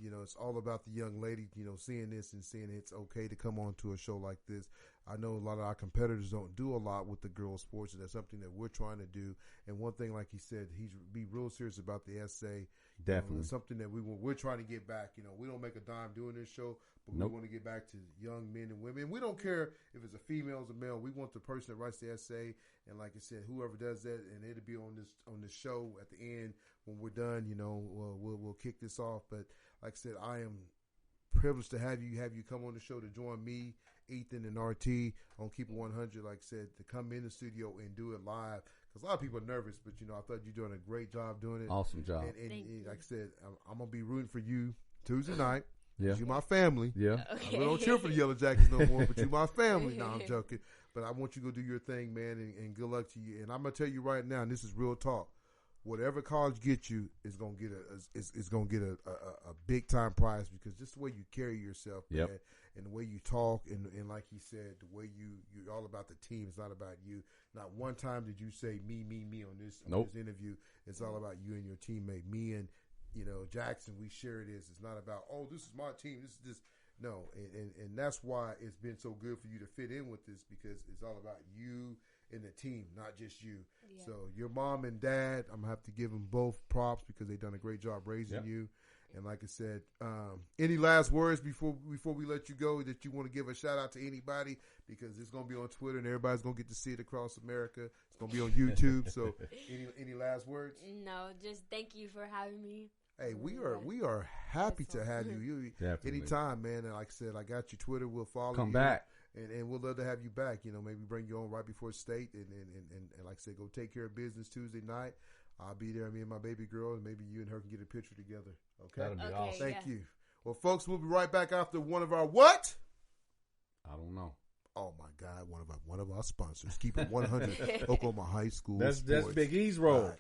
It's all about the young lady, seeing this and seeing it's okay to come on to a show like this. I know a lot of our competitors don't do a lot with the girls' sports, and that's something that we're trying to do. And one thing, like he said, he's be real serious about the essay. Definitely. It's something that we're trying to get back. We don't make a dime doing this show, but we want to get back to young men and women. We don't care if it's a female or a male. We want the person that writes the essay, and like I said, whoever does that, and it'll be on this show at the end when we're done. We'll kick this off. But like I said, I am privileged to have you come on the show to join me, Ethan, and RT on Keep It 100. Like I said, to come in the studio and do it live. Because a lot of people are nervous, but I thought you're doing a great job doing it. Awesome job. And like I said, I'm gonna be rooting for you Tuesday night. Yeah, you my family. Yeah, okay. I don't cheer for the Yellow Jackets no more, but you my family. No, I'm joking. But I want you to go do your thing, man, and good luck to you. And I'm gonna tell you right now, and this is real talk. Whatever college gets you is gonna get a big time prize, because just the way you carry yourself, man, and the way you talk, and like he said, the way you're all about the team. It's not about you. Not one time did you say me on this interview. It's all about you and your teammate. Me and Jackson, we share this. It's not about, oh, this is my team. This is this. No, and that's why it's been so good for you to fit in with this, because it's all about you and the team, not just you. Yeah. So your mom and dad, I'm gonna have to give them both props, because they've done a great job raising you. And like I said, any last words before we let you go that you want to give a shout out to anybody, because it's gonna be on Twitter and everybody's gonna get to see it across America. It's gonna be on YouTube. So any last words? No, just thank you for having me. Hey, we are happy to have you. Anytime, man. And like I said, I got your Twitter. We'll follow you. Come back. And we'll love to have you back. Maybe bring you on right before state, and like I said, go take care of business Tuesday night. I'll be there, me and my baby girl, and maybe you and her can get a picture together. Okay? That'll be awesome. Thank you. Well, folks, we'll be right back after one of our what? I don't know. Oh my God, one of our sponsors. Keep It 100 Oklahoma High School. That's Big E's role.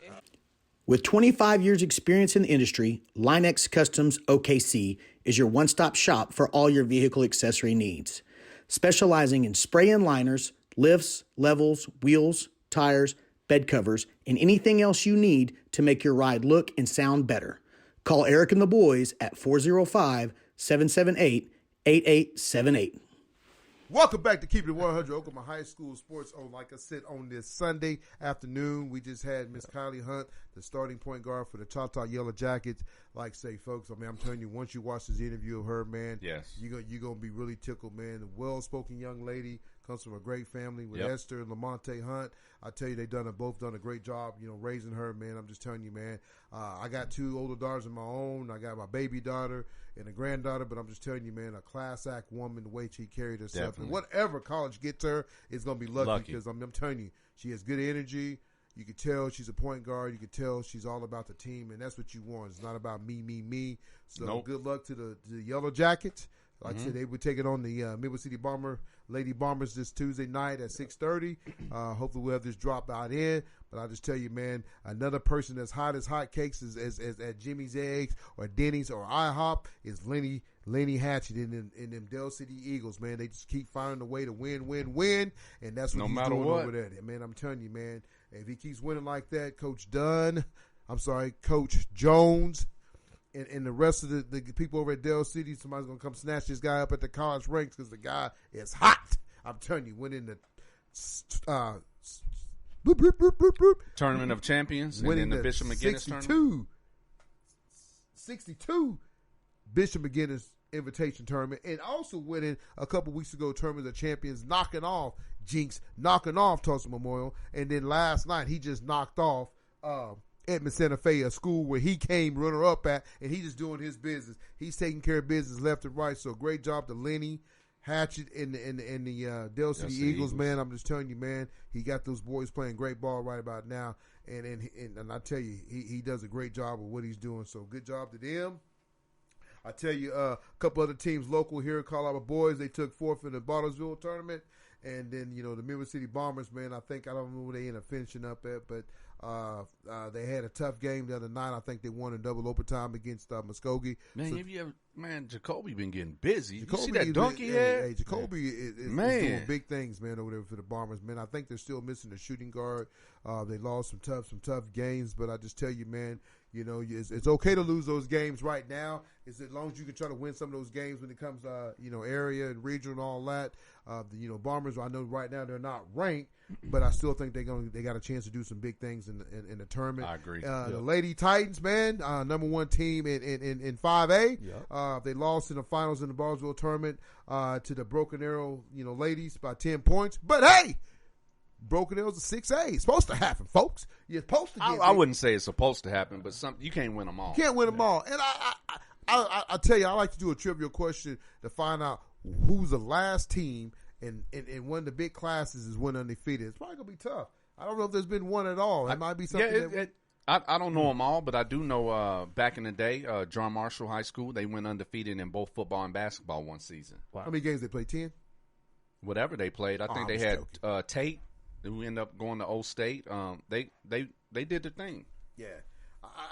With 25 years experience in the industry, Linex Customs OKC is your one-stop shop for all your vehicle accessory needs. Specializing in spray-in liners, lifts, levels, wheels, tires, bed covers, and anything else you need to make your ride look and sound better. Call Eric and the boys at 405-778-8878. Welcome back to Keep It 100 Oklahoma High School Sports. Like I said, on this Sunday afternoon, we just had Miss Kylee Hunt, the starting point guard for the Choctaw Yellow Jackets. Like I say, folks, I'm telling you, once you watch this interview of her, man, you're going to be really tickled, man. A well-spoken young lady, comes from a great family with Esther and Lamonte Hunt. I tell you, both done a great job, raising her, man. I'm just telling you, man. I got 2 older daughters of my own. I got my baby daughter and a granddaughter, but I'm just telling you, man, a class act woman, the way she carried herself. Definitely. And whatever college gets her, is going to be lucky, because I'm telling you, she has good energy. You can tell she's a point guard. You can tell she's all about the team, and that's what you want. It's not about me. So good luck to the Yellow Jackets. Like I said, they would take it on the Midwest City Lady Bombers this Tuesday night at 6:30. Hopefully we'll have this drop out in. But I'll just tell you, man, another person that's hot as hotcakes as at Jimmy's Eggs or Denny's or IHOP is Lenny Hatchett in them Dell City Eagles, man. They just keep finding a way to win, and that's what he's doing over there. Man, I'm telling you, man, if he keeps winning like that, Coach Jones, and the rest of the people over at Dell City, somebody's going to come snatch this guy up at the college ranks because the guy is hot. I'm telling you, winning the Tournament of Champions, winning and then the Bishop McGinnis tournament. 62 Bishop McGinnis Invitation Tournament, and also winning a couple weeks ago Tournament of Champions, knocking off Tulsa Memorial, and then last night he just knocked off Edmond Santa Fe, a school where he came runner-up at, and he's just doing his business. He's taking care of business left and right, so great job to Lenny Hatchett and the Dell City Eagles, man. I'm just telling you, man, he got those boys playing great ball right about now, and I tell you, he does a great job of what he's doing, so good job to them. I tell you, a couple other teams local here, Colorado boys, they took fourth in the Bartlesville tournament. And then, the Midwest City Bombers, man, I don't know where they ended up finishing up at, but they had a tough game the other night. I think they won in double overtime against Muskogee. Man, Jacoby been getting busy. You see that donkey head? Hey, Jacoby is doing big things, man, over there for the Bombers, man. I think they're still missing a shooting guard. They lost some tough games, but I just tell you, man, it's okay to lose those games right now. As long as you can try to win some of those games when it comes to, area and regional and all that. The Bombers, I know right now they're not ranked, but I still think they got a chance to do some big things in the tournament. I agree. The Lady Titans, man, number one team in 5A. Yep. They lost in the finals in the Bartlesville tournament to the Broken Arrow, ladies by 10 points. But hey, Broken Arrow's a 6A. It's supposed to happen, folks. You're supposed to get I wouldn't say it's supposed to happen, but you can't win them all. You can't win them all. And I tell you, I like to do a trivial question to find out who's the last team in one of the big classes is one undefeated. It's probably going to be tough. I don't know if there's been one at all. It might be something I don't know them all, but I do know back in the day, John Marshall High School, they went undefeated in both football and basketball one season. Wow. How many games they played? 10? Whatever they played. I think they had Tate, who ended up going to Old State. They did the thing. Yeah.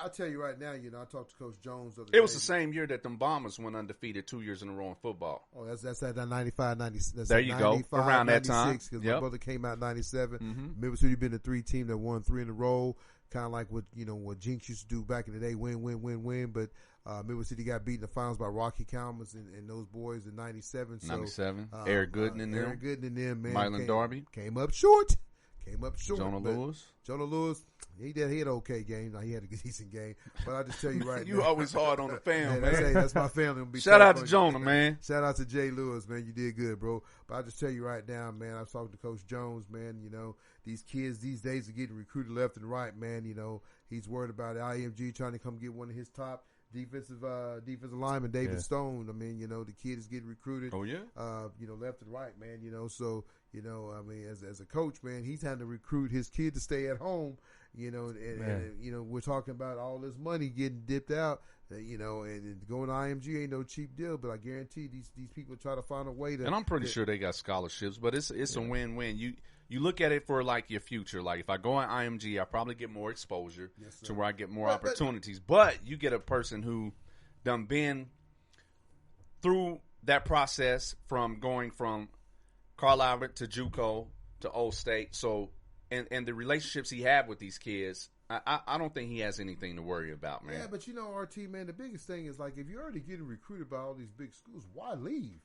I'll tell you right now, I talked to Coach Jones. It was the same year that them Bombers went undefeated 2 years in a row in football. Oh, that's at 95, 96. There you go. Around 96, that time. Because my brother came out in 97. Mm-hmm. Midwest City been the 3 team that won 3 in a row. Kind of like what Jinx used to do back in the day, win. But Midwest City got beat in the finals by Rocky Calmers and those boys in 97. 97. Eric Gooden in there. Eric Gooden in there, man. Mylan Darby. Came up short. Jonah Lewis. He had an okay game. Now, he had a decent game. But I just tell you right now. You always hard on the fam, man. That's my family. Shout out to Jonah, man. Shout out to Jay Lewis, man. You did good, bro. But I just tell you right now, man, I was talking to Coach Jones, man. These kids these days are getting recruited left and right, man. He's worried about IMG trying to come get one of his top defensive lineman, David Stone. I mean, the kid is getting recruited. Oh, yeah? Left and right, man. So, I mean, as a coach, man, he's having to recruit his kid to stay at home, and we're talking about all this money getting dipped out, and going to IMG ain't no cheap deal, but I guarantee these people try to find a way to. And I'm pretty sure they got scholarships, but it's a win-win. You look at it for like your future. Like if I go on IMG, I probably get more exposure to where I get more opportunities. But you get a person who done been through that process from going from Carlisle to JUCO to Old State. So and the relationships he had with these kids, I don't think he has anything to worry about, man. Yeah, but RT, man, the biggest thing is like if you're already getting recruited by all these big schools, why leave?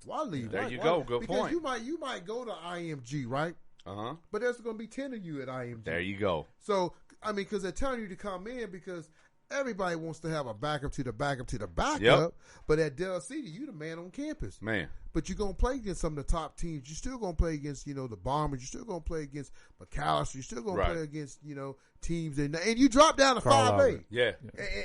Why leave? There you go. Good point. Because you might go to IMG, right? Uh-huh. But there's going to be 10 of you at IMG. There you go. So, I mean, because they're telling you to come in because everybody wants to have a backup to the backup to the backup. Yep. But at Dell City, you the man on campus. Man. But you're going to play against some of the top teams. You're still going to play against, the Bombers. You're still going to play against McAllister. You're still going to play against, teams. And you drop down to 5A. Yeah.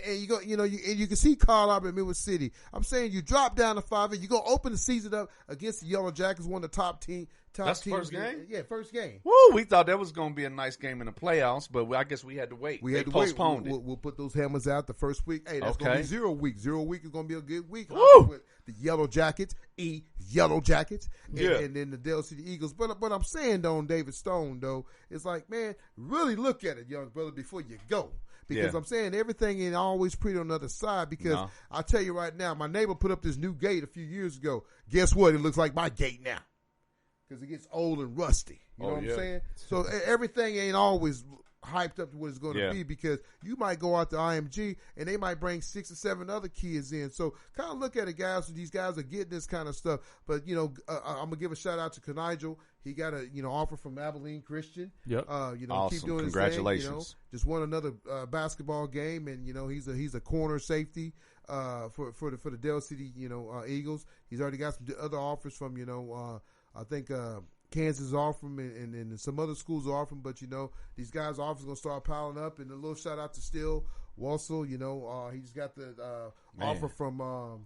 And you go, and you can see Carlisle and Midwest City. I'm saying you drop down to 5A. You're going to open the season up against the Yellow Jackets, one of the top teams. That's first game? Yeah, first game. Woo! We thought that was going to be a nice game in the playoffs, but I guess we had to wait. They postponed it. We'll put those hammers out the first week. Hey, that's going to be 0 week. 0 week is going to be a good week. Woo! the Yellow Jackets, Yellow Jackets, Yeah. and then the Dale City Eagles. But I'm saying, though, on David Stone, though, it's like, man, really look at it, young brother, before you go. Because I'm saying everything ain't always pretty on the other side. Because I'll tell you right now, my neighbor put up this new gate a few years ago. Guess what? It looks like my gate now. Because it gets old and rusty. You know what I'm saying? So everything ain't always hyped up to what it's going to be, because you might go out to IMG and they might bring 6 or 7 other kids in. So kind of look at it, guys. So these guys are getting this kind of stuff. But, I'm going to give a shout out to Kanigel. He got a, offer from Abilene Christian. Yep. Awesome. Keep doing Congratulations. his thing, just won another basketball game, and, he's a corner safety for the Dale City, Eagles. He's already got some other offers from, I think Kansas is offering, and some other schools are offering, but these guys' offers going to start piling up. And a little shout out to Still Wassel, he's got the offer from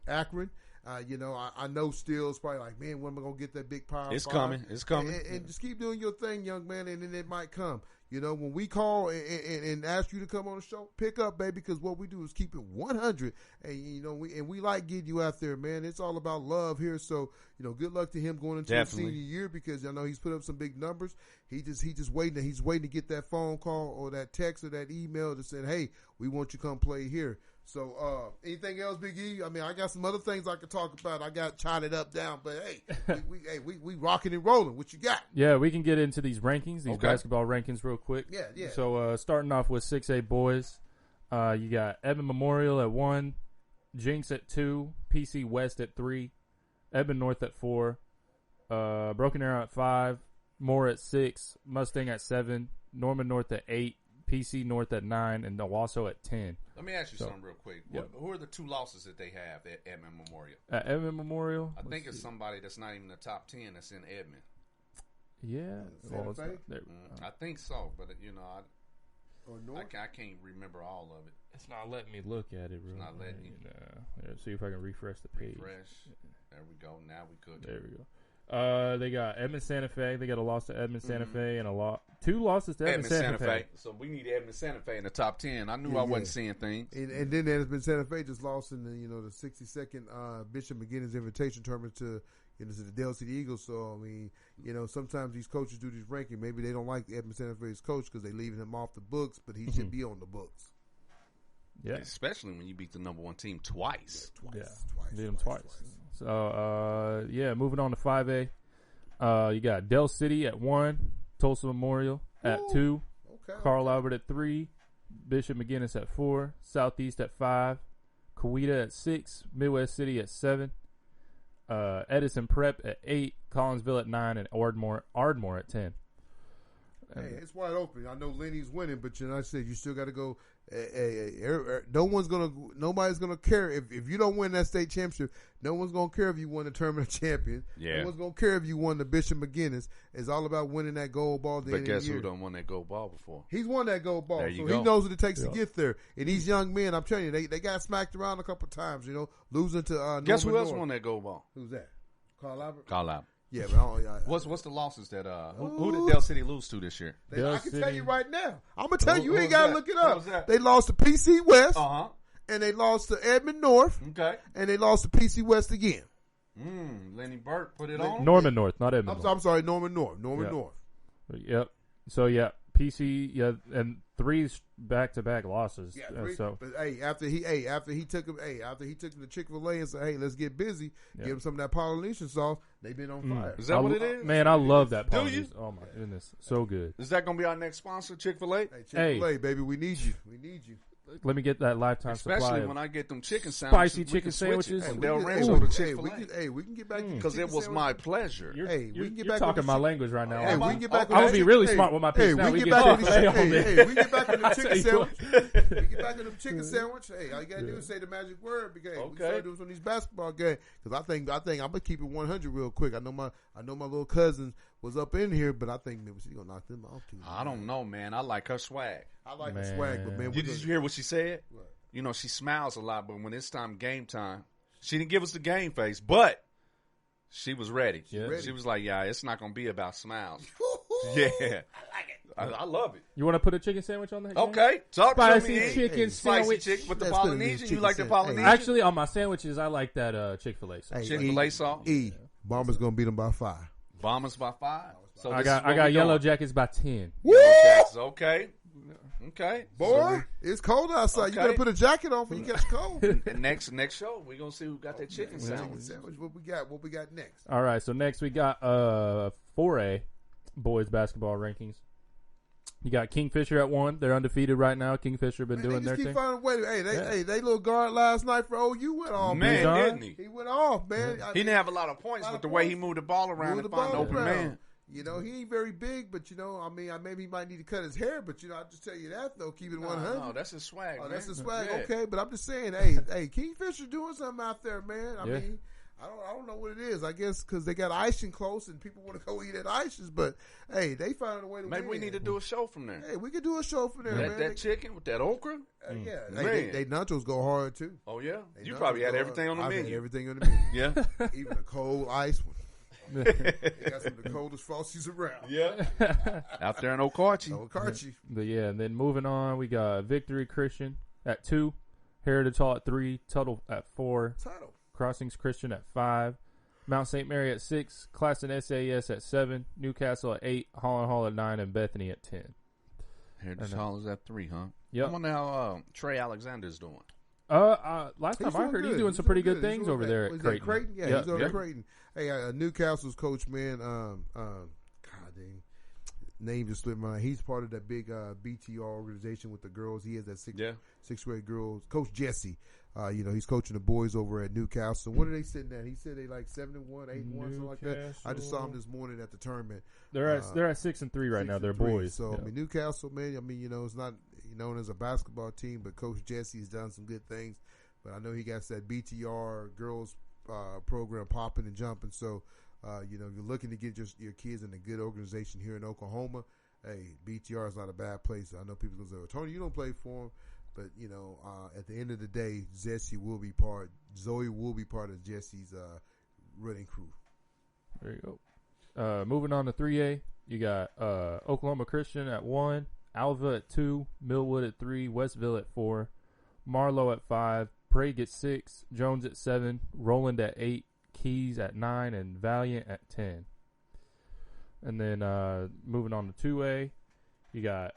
Akron. I know Still's probably like, man, when am I going to get that big power? It's coming. It's coming. And just keep doing your thing, young man, and then it might come. When we call and ask you to come on the show, pick up, baby, because what we do is keep it 100. And, we like getting you out there, man. It's all about love here. So, good luck to him going into his senior year, because I know he's put up some big numbers. He's just waiting. He's waiting to get that phone call or that text or that email that said, hey, we want you to come play here. So, anything else, Big E? I mean, I got some other things I could talk about. I got jotted up down, but hey, we rocking and rolling. What you got? Yeah, we can get into these rankings, these basketball rankings, real quick. Yeah. So, starting off with 6A boys, you got Edmond Memorial at 1, Jinx at 2, PC West at 3, Edmond North at 4, Broken Arrow at 5, Moore at 6, Mustang at 7, Norman North at 8, PC North at 9, and Owasso at 10. Let me ask you something real quick. Who are the 2 losses that they have at Edmond Memorial? At Edmond Memorial? I think it's somebody that's not even the top 10 that's in Edmond. Yeah. I think so, but, I can't remember all of it. It's not letting me look at it, really. It's not letting you. See if I can refresh the page. There we go. Now we could. There we go. They got Edmond Santa Fe. They got a loss to Edmond Santa Fe and 2 losses to Edmond Santa Fe. So we need Edmond Santa Fe in the top 10. I knew I wasn't seeing things. And then Edmond Santa Fe just lost in the the 62nd Bishop McGinnis Invitation Tournament to to the Dale City Eagles. So I mean, sometimes these coaches do these rankings. Maybe they don't like Edmond Santa Fe's coach because they leaving him off the books, but he should be on the books. Yeah, especially when you beat the number 1 team twice. Twice. Beat them twice. So, moving on to 5A. You got Dell City at 1, Tulsa Memorial at 2, Carl Albert at 3, Bishop McGinnis at 4, Southeast at 5, Coweta at 6, Midwest City at 7, Edison Prep at 8, Collinsville at 9, and Ardmore at 10. Hey, it's wide open. I know Lenny's winning, but I said you still got to go. Nobody's gonna care if you don't win that state championship. No one's gonna care if you won the tournament champion. Yeah. No one's gonna care if you won the Bishop McGinnis. It's all about winning that gold ball. But guess who done won that gold ball before? He's won that gold ball, so he knows what it takes to get there. And these young men, I'm telling you, they got smacked around a couple times. Losing to guess who else North. won that gold ball? Who's that? Carl Albert. Carl Albert. Yeah, but what's the losses that who did Dale City lose to this year? I can tell you right now. I'm gonna tell you. You ain't gotta look it up. They lost to PC West, and they lost to Edmond North, and they lost to PC West again. Lenny Burke put it on Norman North, not Edmond. I'm sorry, Norman North. North. Yep. So PC, and 3 back-to-back losses. Yeah, but after he took him to Chick-fil-A and said, "Hey, let's get busy," give him some of that Polynesian sauce. They've been on fire. Is that what it is? Man, I love that Polynesian. Oh my goodness, so good. Is that going to be our next sponsor, Chick-fil-A? Hey, Chick-fil-A, baby, we need you. Let me get that lifetime supply. Especially when I get them chicken sandwiches. Spicy chicken sandwiches. From Del Rancho to We Chick-fil-A. can get back to because it was my pleasure. We can get back talking my language right now. Hey, we can get back. I would be really smart with my picks now. We can get back we get back on the chicken sandwich. We get back on the chicken sandwich. Hey, all you gotta do is say the magic word. Because we start doing some of these basketball games. Because I think I'm gonna keep it 100 real quick. I know my little cousin was up in here, but I think maybe she's gonna knock them off too. I don't know, man. I like her swag. I like the swag, but man, did you hear what she said? What? She smiles a lot, but when it's game time, she didn't give us the game face, but she was ready. She was like, "Yeah, it's not gonna be about smiles." Yeah, I like it. I love it. You want to put a chicken sandwich on there? Okay, talk spicy to me. chicken sandwich. Spicy chicken with the Let's put it in Polynesian. chicken You like the sandwich. Polynesian? Actually, on my sandwiches, I like that Chick-fil-A sauce. Chick-fil-A sauce. Bomber's gonna beat them by 5. Bombers by 5. So I got Yellow Jackets by 10. Yellow Jackets, okay. Boy, it's cold outside. You gotta put a jacket on when you catch cold. And next show, we're gonna see who got that chicken sandwich. What we got next? All right, so next we got 4A boys basketball rankings. You got Kingfisher at 1. They're undefeated right now. Kingfisher been doing their thing. They little guard last night for OU went off. Man, didn't he? He went off, man. He didn't have a lot of points, but the way he moved the ball around and find the open man. You know, he ain't very big, but, maybe he might need to cut his hair, but, I'll just tell you that, though, keep it 100. No, that's his swag, man. That's his swag, yeah. okay, but I'm just saying, hey, Kingfisher doing something out there, man. I mean, I don't know what it is. I guess because they got Isham close and people want to go eat at Isham's, but, hey, they found a way to win. Maybe we need to do a show from there. Hey, we could do a show from there, man. That chicken with that okra? Yeah. Man. They nachos go hard, too. Oh, yeah? You nachos probably had go everything hard. on the I've menu. had everything on the menu. Yeah? Even a cold ice one. They got some of the coldest frosties around. Yeah. Out there in Okarche. And then moving on, we got Victory Christian at 2, Heritage Hall at 3, Tuttle at 4, Crossings Christian at 5, Mount St. Mary at 6, Classen SAS at 7, Newcastle at 8, Holland Hall at 9, and Bethany at 10. Heritage Hall is at 3, huh? Yep. I wonder how Trey Alexander's doing. Last time I heard, he's doing some pretty good things over there at Creighton. Yeah, he's over at Creighton. Hey, Newcastle's coach, man, God dang, name just slipped my mind. He's part of that big BTR organization with the girls. He has that sixth grade girls. Coach Jesse, he's coaching the boys over at Newcastle. What are they sitting at? He said they like 7-1, 8-1, something like that. I just saw him this morning at the tournament. They're at 6-3 right now. They're boys. So I mean, Newcastle, man. I mean, it's not known as a basketball team, but Coach Jesse's done some good things. But I know he got that BTR girls program popping and jumping. So, you're looking to get your kids in a good organization here in Oklahoma. Hey, BTR is not a bad place. I know people going to say, Tony, you don't play for him. But, at the end of the day, Zoe will be part of Jesse's running crew. There you go. Moving on to 3A, you got Oklahoma Christian at 1, Alva at 2, Millwood at 3, Westville at 4, Marlowe at 5, Prague at 6, Jones at 7, Roland at 8, Keys at 9, and Valiant at 10. And then moving on to 2A, you got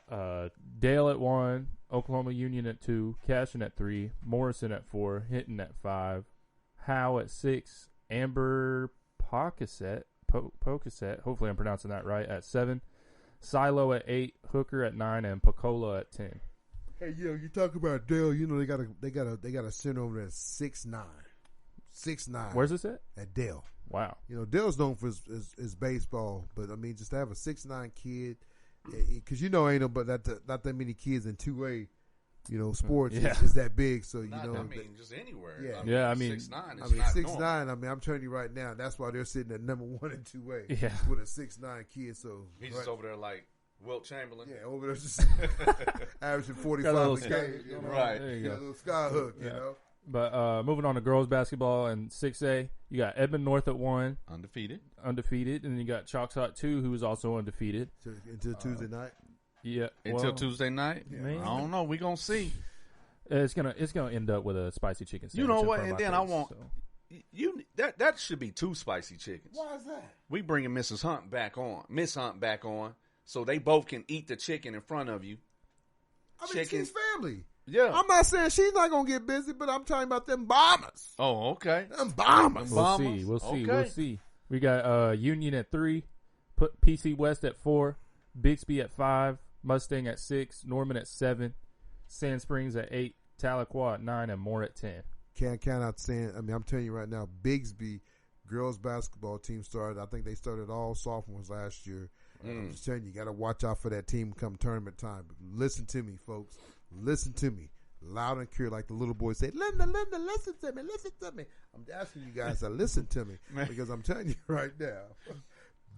Dale at 1, Oklahoma Union at 2, Cashin at 3, Morrison at 4, Hinton at 5, Howe at 6, Amber Pocasset, hopefully I'm pronouncing that right, at 7, Silo at 8, Hooker at 9, and Picola at 10. Hey, you talk about Dale. They got a center over there at 6'9". 6'9". Where's this at? At Dale. Wow. Dale's known for his baseball, but I mean, just to have a 6'9" kid, because ain't not that many kids in 2A. Sports is that big, so just anywhere. Yeah, I mean 6'9". 6'9". I mean, I'm telling you right now, that's why they're sitting at number 1 in 2A. Yeah, with a 6'9" kid. So he's just over there like Wilt Chamberlain. Yeah, over there just averaging 45 a game. Right. There you go. A little sky hook, But moving on to girls basketball in 6A, you got Edmond North at 1. Undefeated. And then you got Choctaw at 2, who is also undefeated. Until Tuesday night? Yeah. Until Tuesday night? Yeah. I don't know. We're going to see. It's gonna end up with a spicy chicken sandwich. You know what? And then I want... That should be 2 spicy chickens. Why is that? We bringing Miss Hunt back on, so they both can eat the chicken in front of you. I mean, she's family. Yeah. I'm not saying she's not going to get busy, but I'm talking about them bombers. Oh, okay. Them bombers. We'll see. We got Union at 3, put PC West at 4, Bixby at 5, Mustang at 6, Norman at 7, Sand Springs at 8, Tahlequah at 9, and Moore at 10. Can't count out saying, I'm telling you right now, Bixby girls basketball team started. I think they started all sophomores last year. I'm just telling you, got to watch out for that team come tournament time. But listen to me, folks. Listen to me. Loud and clear, like the little boy say, Linda, listen to me. I'm asking you guys to listen to me because I'm telling you right now,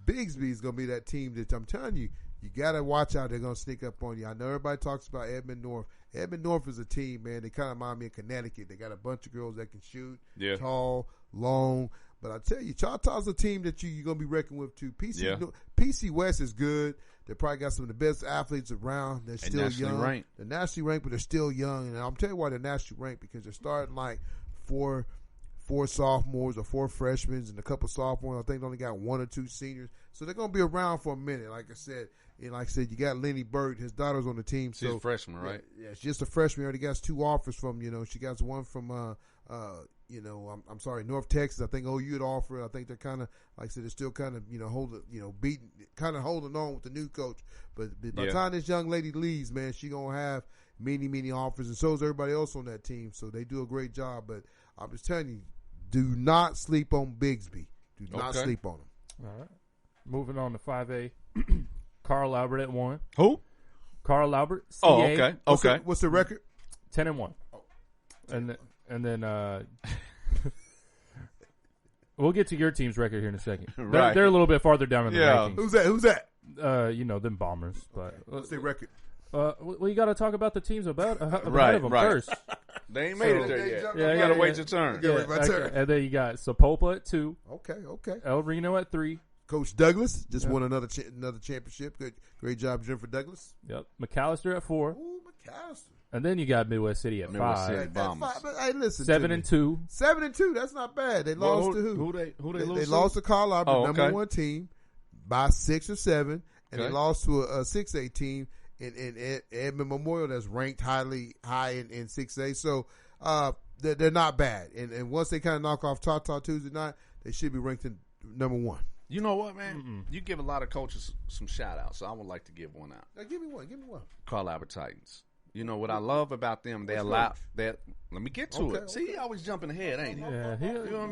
Bixby is going to be that team that I'm telling you, you got to watch out. They're going to sneak up on you. I know everybody talks about Edmond North. Edmond North is a team, man. They kind of remind me of Connecticut. They got a bunch of girls that can shoot, tall, long. But I tell you, Choctaw's a team that you're going to be reckoning with too. PC West is good. They probably got some of the best athletes around. They're still young. Ranked. They're nationally ranked, but they're still young. And I'm telling you why they're nationally ranked, because they're starting like four sophomores or 4 freshmen and a couple sophomores. I think they only got 1 or 2 seniors. So they're going to be around for a minute, like I said. And like I said, you got Lenny Bird. His daughter's on the team. She's a freshman, right? Yeah, she's just a freshman. Already got 2 offers from, she got one from, I'm sorry, North Texas. I think OU had offered. I think they're kind of, like I said, they're still kind of, holding on with the new coach. But by the time this young lady leaves, man, she going to have many offers. And so is everybody else on that team. So they do a great job. But I'm just telling you, do not sleep on Bigsby. Do not sleep on him. All right. Moving on to 5A. Carl Albert at 1. Who? Carl Albert. CA, Oh, okay. What's the record? 10-1. And then we'll get to your team's record here in a second. Right. They're a little bit farther down in the rankings. Who's that? Them Bombers. But what's their record? Well, you got to talk about the teams ahead of them Right. first. They ain't made it there yet. Yeah, You got to wait your turn. Yeah, my turn. And then you got Sapulpa at 2. Okay. El Reno at 3. Coach Douglas just won another championship. Great job, Jennifer Douglas. Yep. McAllister at 4. Ooh, McAllister. And then you got Midwest City at 5. Bombers. But hey, listen. 7-2. 7-2. That's not bad. They lost to who? Who they lose They to? lost to Carl Albert, number 1 team, by 6 or 7, and they lost to a 6A team in Edmond Memorial that's ranked high in 6A. So they're not bad. And once they kind of knock off Choctaw Tuesday night, they should be ranked in number 1. You know what, man? You give a lot of coaches some shout-outs, so I would like to give one out. Now, give me one. Carl Albert Titans. You know what I love about them? They allow that. Let me get to it. See, he always jumping ahead, ain't he? Yeah, You know what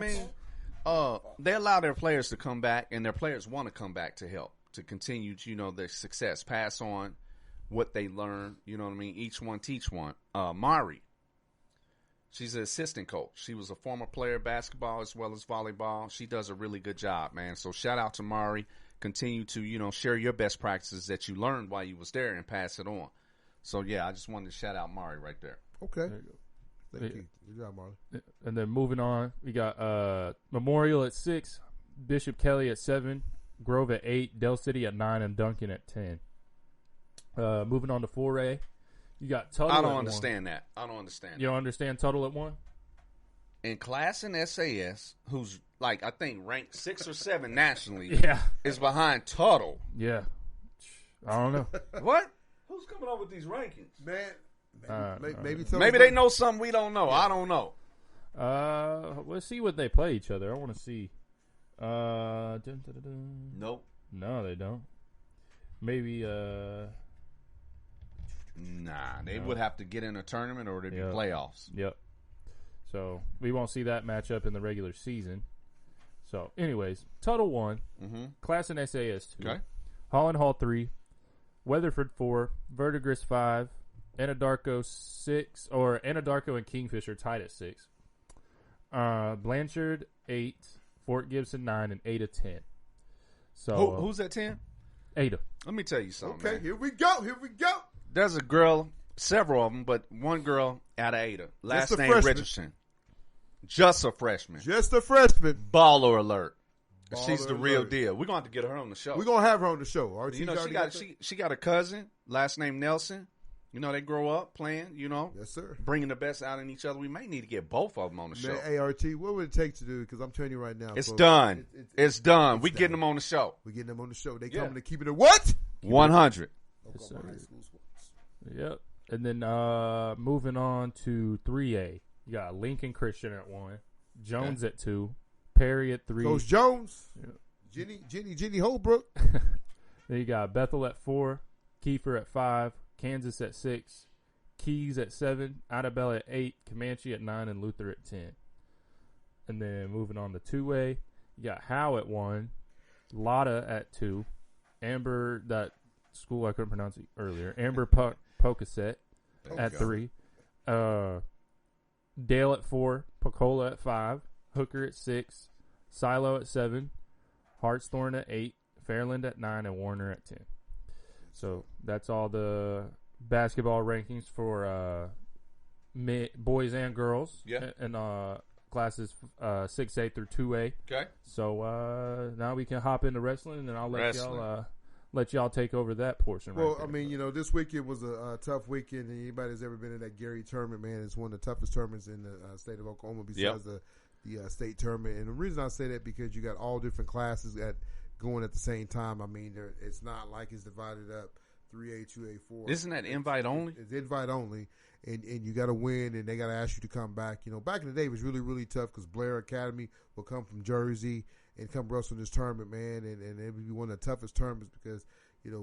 I mean? They allow their players to come back, and their players want to come back to help, to continue, their success, pass on what they learn. You know what I mean? Each one teach one. Mari, she's an assistant coach. She was a former player of basketball as well as volleyball. She does a really good job, man. So shout out to Mari. Continue to, share your best practices that you learned while you was there and pass it on. So, yeah, I just wanted to shout out Mari right there. Okay. There you go. Thank you. Good job, Marley. And then moving on, we got Memorial at 6, Bishop Kylee at 7, Grove at 8, Del City at 9, and Duncan at 10. Moving on to 4A, you got Tuttle I at don't 1. understand that. I don't understand You don't understand Tuttle at 1? In class in SAS, who's, I think ranked 6 or 7 nationally, Yeah. is behind Tuttle. Yeah. I don't know. What? Who's coming up with these rankings? Man, maybe Maybe they know something we don't know. Yeah. I don't know. Let's see what they play each other. I want to see. Nope. No, they don't. Maybe. Nah, they would have to get in a tournament or there'd be playoffs. Yep. So we won't see that matchup in the regular season. So, anyways, Tuttle 1, Class in SAS 2, Holland Hall 3, Weatherford 4, Verdigris 5, Anadarko 6, or Anadarko and Kingfisher tied at 6. Blanchard 8, Fort Gibson 9, and Ada 10. So who's at 10? Ada. Let me tell you something. Okay, man. here we go. There's a girl, several of them, but one girl out of Ada. Last name freshman. Richardson. Just a freshman. Just a freshman. Baller alert. Baller She's the real alert. deal. We're going to have to get her on the show. We're going to have her on the show. All right, she got a cousin, last name Nelson. They grow up playing, Yes, sir. bringing the best out in each other. We may need to get both of them on the show. Man, ART, what would it take to do? Because I'm telling you right now. It's folks, done. It's done. It's We done. getting them on the show. We're getting them on the show. They coming to keep it at what? 100. Yes, sir. Yep. And then moving on to 3A, you got Lincoln Christian at 1, Jones at 2, Perry at 3. Coach Jones. Yep. Jenny Holbrook. Then you got Bethel at 4, Kiefer at 5, Kansas at 6, Keys at 7, Idabel at 8, Comanche at 9, and Luther at 10. And then moving on to 2A, you got Howe at 1, Lotta at 2, Amber, that school I couldn't pronounce it earlier, Amber Pocasset at 3, Dale at 4, Pocola at 5, Hooker at 6, Silo at 7, Hartshorn at 8, Fairland at 9, and Warner at 10. So that's all the basketball rankings for boys and girls. Yeah. And classes 6A through 2A. Okay. So now we can hop into wrestling, and I'll let y'all take over that portion. Well, right there. I mean, this weekend was a tough weekend, and anybody that's ever been in that Gary tournament, man, it's one of the toughest tournaments in the state of Oklahoma besides the state tournament. And the reason I say that because you got all different classes going at the same time. I mean, it's not like it's divided up 3A, 2A, 4. Isn't that invite only? It's invite only, and you got to win, and they got to ask you to come back. Back in the day, it was really, really tough because Blair Academy will come from Jersey and come wrestle in this tournament, man, and it would be one of the toughest tournaments because,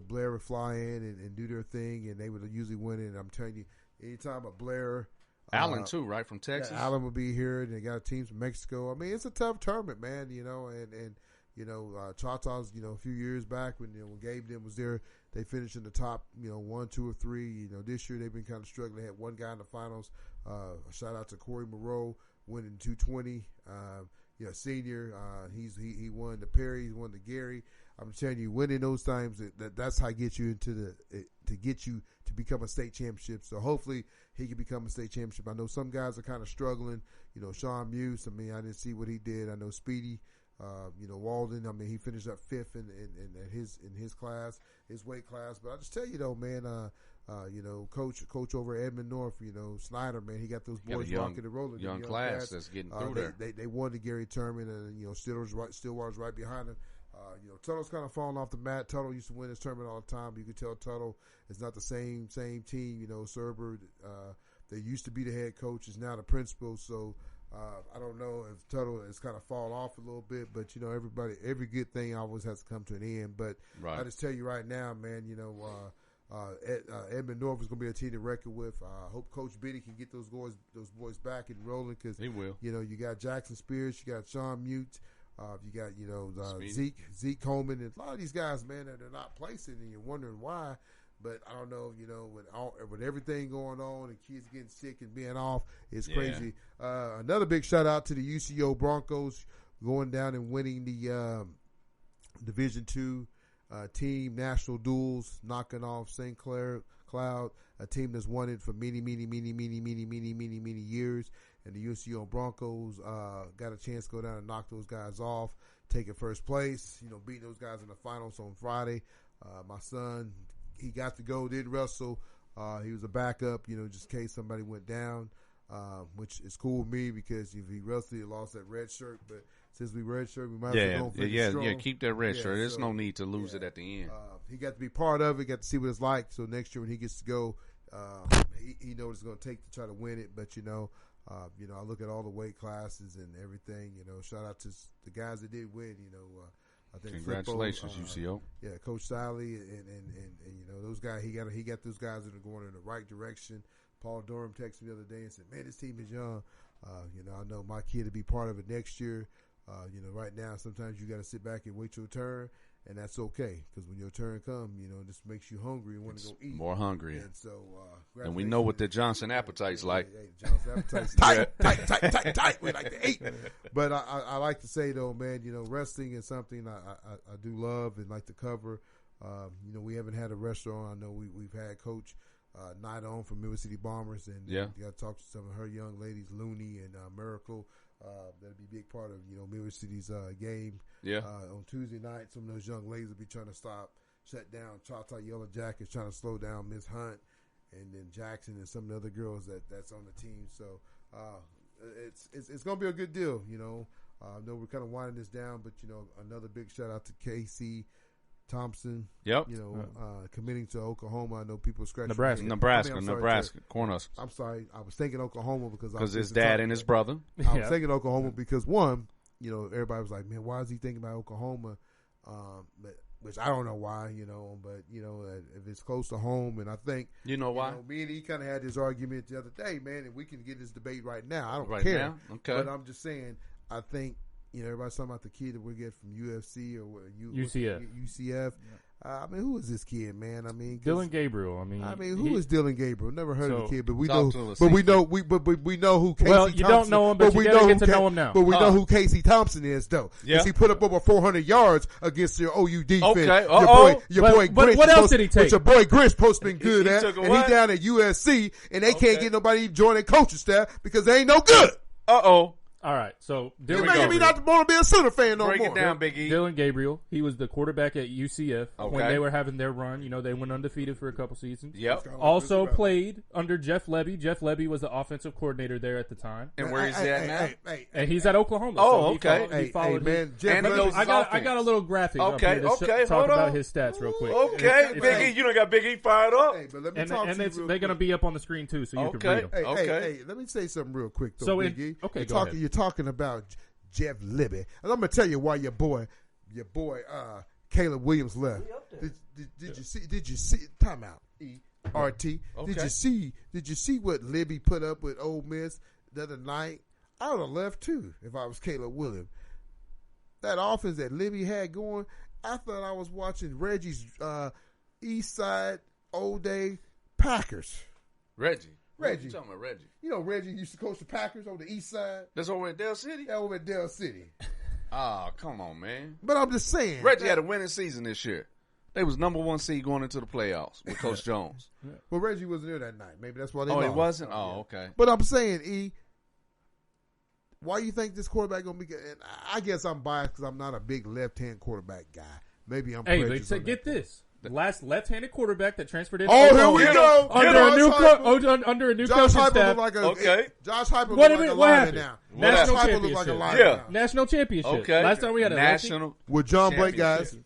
Blair would fly in and do their thing, and they would usually win it. And I'm telling you, anytime a Blair... Allen, too, right, from Texas? Yeah, Allen will be here, and they got teams from Mexico. I mean, it's a tough tournament, man, and Choctaw's, a few years back when Gabe then was there, they finished in the top, 1, 2, or 3. This year they've been kind of struggling. They had one guy in the finals. Shout out to Corey Moreau, winning 220. Senior. He won the Perry. He won the Gary. I'm telling you, winning those times, that's how it gets you to get you to become a state championship. So hopefully he can become a state championship. I know some guys are kind of struggling. Sean Muse. I mean, I didn't see what he did. I know Speedy. Walden. I mean, he finished up 5th in his class, his weight class. But I just tell you though, man. Coach over at Edmond North. Snyder, man. He got those boys rocking and rolling. Young class that's getting through there. They won the Gary tournament, and Stillwater's right behind him. Tuttle's kind of falling off the mat. Tuttle used to win this tournament all the time. But you could tell Tuttle is not the same team. Serber, they used to be the head coach, is now the principal. So I don't know if Tuttle has kind of fallen off a little bit, but every good thing always has to come to an end. But I just tell you right now, man, Edmond North is going to be a team to reckon with. I hope Coach Biddy can get those boys back and rolling because he will. You got Jackson Spears, you got Sean Mute, you got Zeke Coleman, and a lot of these guys, man, that they're not placing, and you're wondering why. But I don't know, with everything going on and kids getting sick and being off, it's crazy. Another big shout out to the UCO Broncos going down and winning the Division II team national duels, knocking off St. Clair Cloud, a team that's won it for many years. And the UCO Broncos got a chance to go down and knock those guys off, taking first place. Beating those guys in the finals on Friday. My son, he got to go, didn't wrestle. He was a backup, just in case somebody went down, which is cool with me because if he wrestled, he lost that red shirt. But since we red shirt, we might as well go strong. Keep that red shirt. There's no need to lose it at the end. He got to be part of it, got to see what it's like. So next year when he gets to go, he knows what it's going to take to try to win it. But, I look at all the weight classes and everything. Shout out to the guys that did win. I think congratulations, UCO. Yeah, Coach Sally and those guys. He got those guys that are going in the right direction. Paul Durham texted me the other day and said, "Man, this team is young. I know my kid to be part of it next year. Right now, sometimes you got to sit back and wait your turn, and that's okay because when your turn comes, it just makes you hungry and want to go eat. More hungry. And so, and we know what the Johnson appetite's like. Hey, Johnson appetite's tight. We like to eat. But I like to say though, man, wrestling is something I do love and like to cover. We haven't had a restaurant. I know we've had Coach Night On from River City Bombers, and you got to talk to some of her young ladies, Looney and Miracle. That'll be a big part of River City's game. On Tuesday night, some of those young ladies will be trying to shut down Choctaw Yellow Jackets, trying to slow down Miss Hunt, and then Jackson and some of the other girls that's on the team. So it's gonna be a good deal. I know we're kind of winding this down, but another big shout out to Casey Thompson. Committing to Oklahoma. I know people scratching Nebraska. Cornhuskers. I'm sorry. I was thinking Oklahoma because his dad and his brother. I was thinking Oklahoma because one, everybody was like, man, why is he thinking about Oklahoma? Which I don't know why, but if it's close to home, and I think why. Me and he kind of had this argument the other day, man, and we can get this debate right now. I don't right care. Now? Okay. But I'm just saying, I think. Everybody's talking about the kid that we get from UFC or UCF. UCF. I mean, who is this kid, man? I mean, Dylan Gabriel. Who is Dylan Gabriel? Never heard of the kid, but we know. We know who. Casey well, you Thompson, don't know him, but you gotta get to know him now. But we know who Casey Thompson is, though. Because he put up over 400 yards against your OU defense. Okay. Your boy Grinch. What else did he take? Which your boy Grinch supposed to been good at, and he down at USC, and they can't get nobody to join their coaching staff because they ain't no good. All right, so You're making me not want to be a Sooner fan no more. Break it down, Big E. Dylan Gabriel, he was the quarterback at UCF when Okay. they were having their run. You know, they went undefeated for a couple seasons. Yep. Also played under Jeff Lebby. Jeff Lebby was the offensive coordinator there at the time. And where is he at now? And he's at Oklahoma. Oh, so okay. He followed man, Jeff And he Lebby- knows I got a little graphic up Okay, here to okay, talk hold about on. his stats real quick. Okay, Big E, you done got Big E fired up. Hey, but let me And, talk and to you it's, real they're going to quick. be up on the screen too, so you can Okay. read them. Hey, Okay. let me say something real quick though, So Big E. okay, go ahead. You're talking about Jeff Libby, and I'm gonna tell you why your boy, Caleb Williams left. Did you see? Time out. RT. Okay. Did you see what Libby put up with Ole Miss the other night? I would have left too if I was Caleb Williams. That offense that Libby had going, I thought I was watching Reggie's East Side Old Day Packers. Reggie. Reggie. You talking about Reggie? You know Reggie used to coach the Packers on the East Side. That's over at Dell City? Yeah, over at Dell City. Oh, come on, man. But I'm just saying. Reggie had a winning season this year. They was number 1 seed going into the playoffs with Coach Jones. Well, Reggie wasn't there that night. Maybe that's why they Oh, lost. he wasn't? Oh, okay. But I'm saying, E, why you think this quarterback going to be good? And I guess I'm biased because I'm not a big left-hand quarterback guy. Maybe I'm Hey, prejudiced but on get that. this. The last left-handed quarterback that transferred in. Oh, here we go. Under a new Josh coaching Heupel staff. look like a Okay. Josh Heupel look What like a happened? lineman now. National Josh Heupel look like a championship. lineman Yeah. now. National championship. Okay. Last time we had a National. With John Blake guys. Championship.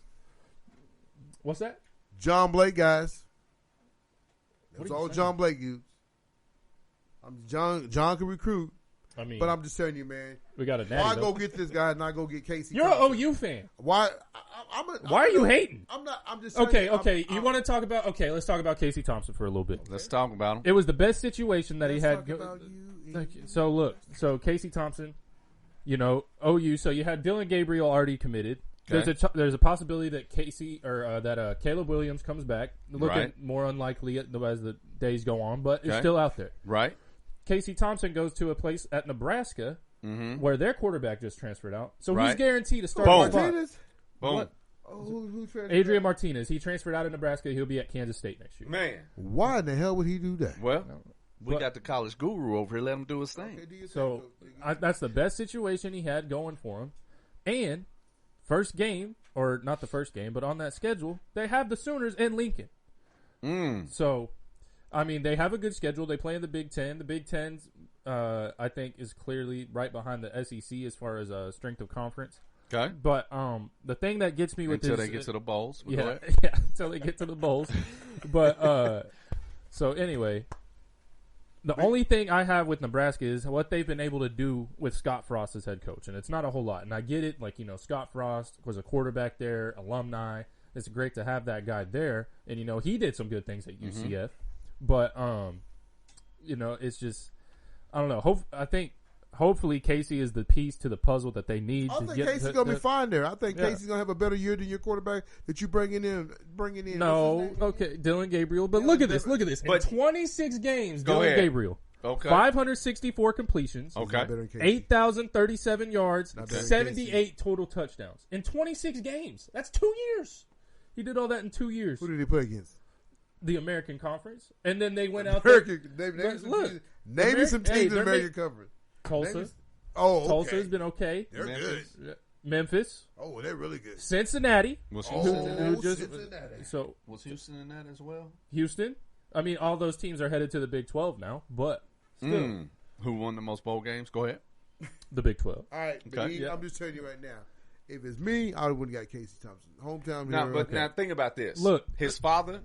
What's that? John Blake guys. What It's are you all saying? John Blake used. John can recruit, I mean, but I'm just telling you, man. we got a Why natty. go though. get this guy and not go get Casey? You're an Thompson? OU fan. Why? Why are you hating? I'm not. I'm just telling Okay, you, okay. I'm- You want to talk about? Okay, let's talk about Casey Thompson for a little bit. Let's talk about him. It was the best situation that he Let's had. talk about you. Okay, so look, so Casey Thompson, you know, OU. So you had Dylan Gabriel already committed. Okay. There's a possibility that Caleb Williams comes back. Looking Right. more unlikely as the days go on, but it's Okay. still out there. Right? Casey Thompson goes to a place at Nebraska where their quarterback just transferred out, so he's Right. guaranteed to start. Boom. the spot. Martinez? Boom. What? Oh, who transferred Adrian out? Martinez. He transferred out of Nebraska. He'll be at Kansas State next year. Man. Why in the hell would he do that? Well, we But- got the college guru over here. Let him do his thing. Okay, do your So thing, that's the best situation he had going for him. And first game, or not the first game, but on that schedule, they have the Sooners in Lincoln. So, I mean, they have a good schedule. They play in the Big Ten. The Big Ten's, I think, is clearly right behind the SEC as far as strength of conference. Okay. But the thing that gets me with Until this, they get to the bowls. But go yeah, ahead. yeah, until they get to the bowls. But so anyway, the only thing I have with Nebraska is what they've been able to do with Scott Frost as head coach, and it's not a whole lot. And I get it, like, you know, Scott Frost was a quarterback there, alumni. It's great to have that guy there, and you know he did some good things at UCF. But you know, it's just I don't know. I think hopefully Casey is the piece to the puzzle that they need. I to think get Casey's gonna be fine there. I think Yeah. Casey's gonna have a better year than your quarterback that you bringing in. No, What's his name? okay, Dylan Gabriel. But look at this. Look at this. But- In 26 games, Go Dylan ahead. Gabriel. Okay. 564 completions. Okay. Not better than Casey. 8,037 yards. Not better than 78 total touchdowns. In 26 games. That's 2 years. He did all that in 2 years. Who did he play against? The American Conference. And then they went out there. American. Name me some Hey, teams in they're American Conference. Tulsa. Oh, okay. Tulsa's been okay. They're Memphis. good. Memphis. Oh, they're really good. Cincinnati. Was Oh, Houston, who just- Cincinnati. So was Houston in that as well? Houston. I mean, all those teams are headed to the Big 12 now, but still Who won the most bowl games? Go ahead. the Big 12. All right, but Okay. I'm just telling you right now. If it's me, I wouldn't got Casey Thompson, hometown Now, hero. but now think about this. Look. His father,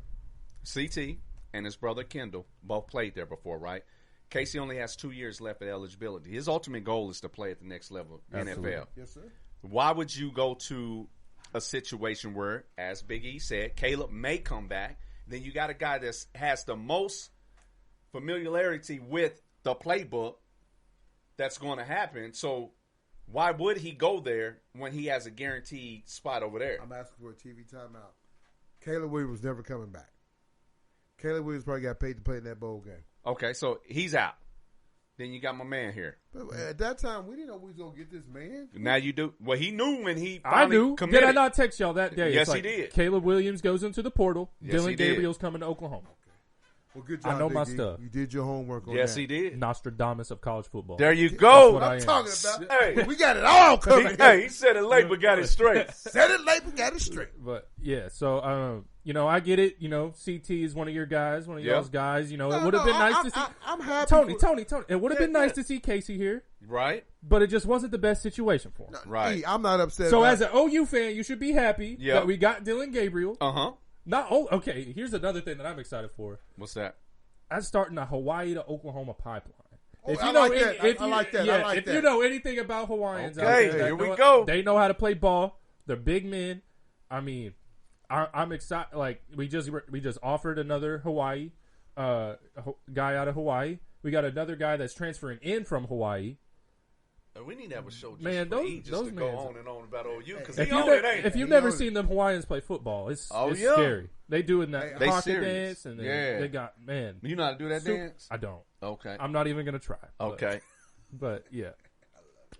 CT, and his brother Kendall both played there before, right? Casey only has 2 years left of eligibility. His ultimate goal is to play at the next level, NFL. Yes, sir. Why would you go to a situation where, as Big E said, Caleb may come back? Then you got a guy that has the most familiarity with the playbook that's going to happen. So why would he go there when he has a guaranteed spot over there? I'm asking for a TV timeout. Caleb Williams was never coming back. Caleb Williams probably got paid to play in that bowl game. Okay, so he's out. Then you got my man here. But at that time, we didn't know we was gonna get this man. Now you do. Well, he knew when he I finally knew. committed. Did I not text y'all that day? Yes, It's like, he did. Caleb Williams goes into the portal. Yes, Dylan he did. Gabriel's coming to Oklahoma. Well, good job. I know Big my D. stuff. You did your homework on Yes, that. he did. Nostradamus of college football. There you go. what I I'm am. talking about. Hey. We got it all covered. Hey, he said it late, but got it straight. Said it late, but got it straight. But yeah, so I get it. CT is one of your guys, one of y'all's guys. It would have been nice to see. I'm happy. Tony. It would have been nice to see Casey here, Right. but it just wasn't the best situation for him. Right. I'm not upset. So about as an OU fan, you should be happy that we got Dylan Gabriel. Uh-huh. Okay, here's another thing that I'm excited for. What's that? That's starting a Hawaii to Oklahoma pipeline. I like that. If you know anything about Hawaiians, out Okay, there, here we go. They know how to play ball. They're big men. I mean, I'm excited. Like we just offered another Hawaii guy out of Hawaii. We got another guy that's transferring in from Hawaii. We need to have a show just Man, for those- E just those to go mans- on and on about OU because If he on it, ain't if he? you've never seen them Hawaiians play football, it's scary. They doing that They pocket serious. dance, and Yeah. they got You know how to do that dance? I don't. Okay. I'm not even gonna try. Okay. But yeah.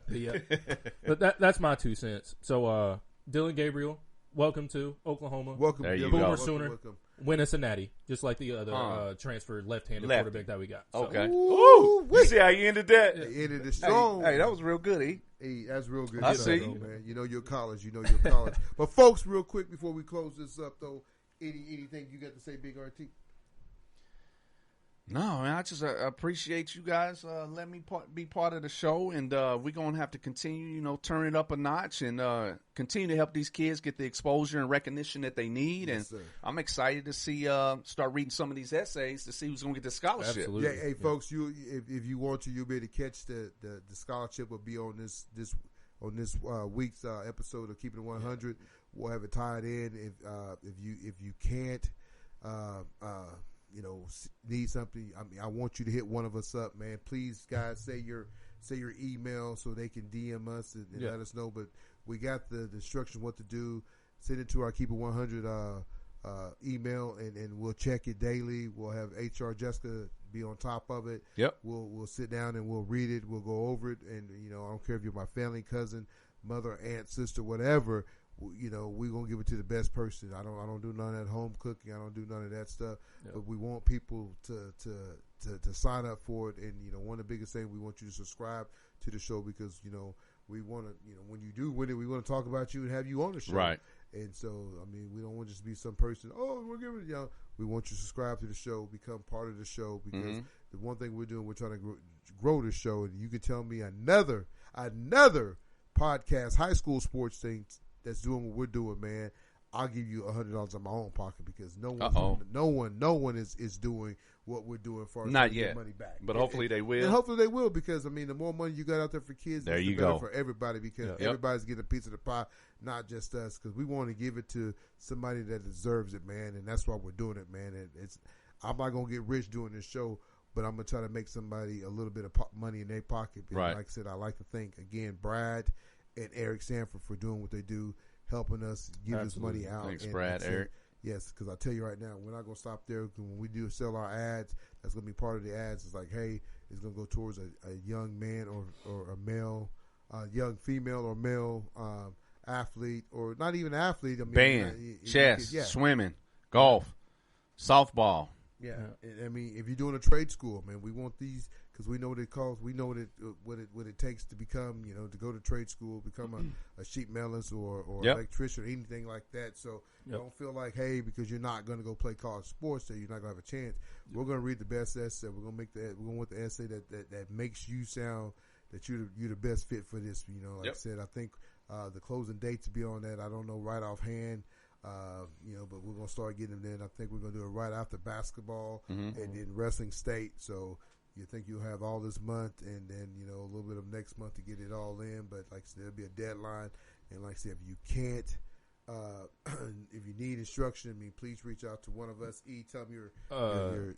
But that's my 2 cents. So Dylan Gabriel, welcome to Oklahoma. Welcome. There you Boomer go. Welcome, Sooner. welcome. Win us a natty, just like the other transfer left-handed Lefty. quarterback that we got. So, Okay. Ooh, You see how you ended that? They ended it strong. Hey, that was real good, E. Hey, that's real good. I stuff, see though, you. man. You know your college. But folks, real quick before we close this up, though, anything you got to say, Big RT? No, man, I just appreciate you guys letting me be part of the show, and we're going to have to continue, turn it up a notch and continue to help these kids get the exposure and recognition that they need. Yes, and sir. I'm excited to see start reading some of these essays to see who's going to get the scholarship. Absolutely. Yeah, hey, folks, if you want to, you'll be able to catch the scholarship will be on this week's episode of Keeping It 100. We'll have it tied in. If you can't, need something. I mean, I want you to hit one of us up, man. Please, guys, say your email so they can DM us and let us know. But we got the instruction what to do. Send it to our Keep It 100 email, and we'll check it daily. We'll have HR Jessica be on top of it. Yep. We'll sit down and we'll read it. We'll go over it, and I don't care if you're my family, cousin, mother, aunt, sister, whatever. We're gonna give it to the best person. I don't do none of that home cooking. I don't do none of that stuff. Yep. But we want people to sign up for it. And one of the biggest things, we want you to subscribe to the show because we want to when you do win it, we want to talk about you and have you on the show. Right. And so we don't want to just be some person. Oh, we're giving we want you to subscribe to the show, become part of the show because the one thing we're doing, we're trying to grow the show. And you can tell me another podcast, high school sports thing that's doing what we're doing, man. I'll give you $100 out of my own pocket because no one is doing what we're doing for not yet money back. But hopefully they will. And hopefully they will because the more money you got out there for kids, there the you better go for everybody because everybody's getting a piece of the pie, not just us. Because we want to give it to somebody that deserves it, man, and that's why we're doing it, man. And I'm not gonna get rich doing this show, but I'm gonna try to make somebody a little bit of money in their pocket. And right. Like I said, I like to thank again Brad and Eric Sanford for doing what they do, helping us give this money out. Thanks, Brad, Eric. Yes, because I tell you right now, we're not going to stop there. When we do sell our ads, that's going to be part of the ads. It's like, hey, it's going to go towards a young man or a male, young female or male athlete, or not even athlete. I mean, band, chess, swimming, golf, softball. Yeah, I mean, if you're doing a trade school, man, we want these because we know what it costs. We know what it takes to become, to go to trade school, become a sheet melons or electrician or anything like that. So don't feel like, hey, because you're not going to go play college sports, that you're not going to have a chance. We're going to read the best essay. We're going to want the essay that makes you sound that you're the best fit for this. Like I said, I think the closing dates to be on that. I don't know right offhand. But we're going to start getting them in. I think we're going to do it right after basketball and then wrestling state. So you think you'll have all this month and then, a little bit of next month to get it all in. But like I said, there'll be a deadline. And like I said, if you can't, if you need instruction, please reach out to one of us. Tell me your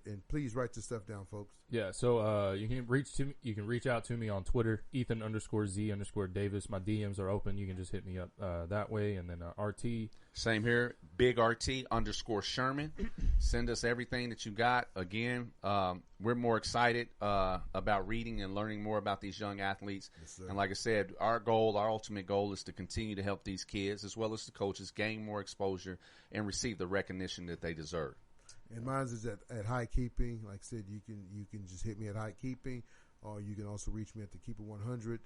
and please write this stuff down, folks. Yeah. So, you can reach out to me on Twitter, Ethan_Z_Davis. My DMs are open. You can just hit me up, that way. And then, RT. Same here. Big RT_Sherman. Send us everything that you got. Again, we're more excited, about reading and learning more about these young athletes. Yes, and like I said, our ultimate goal is to continue to help these kids as well as the coaches gain more exposure and receive the recognition that they deserve. And mine's is at High Keeping. Like I said, you can just hit me at High Keeping, or you can also reach me at the Keeper 100.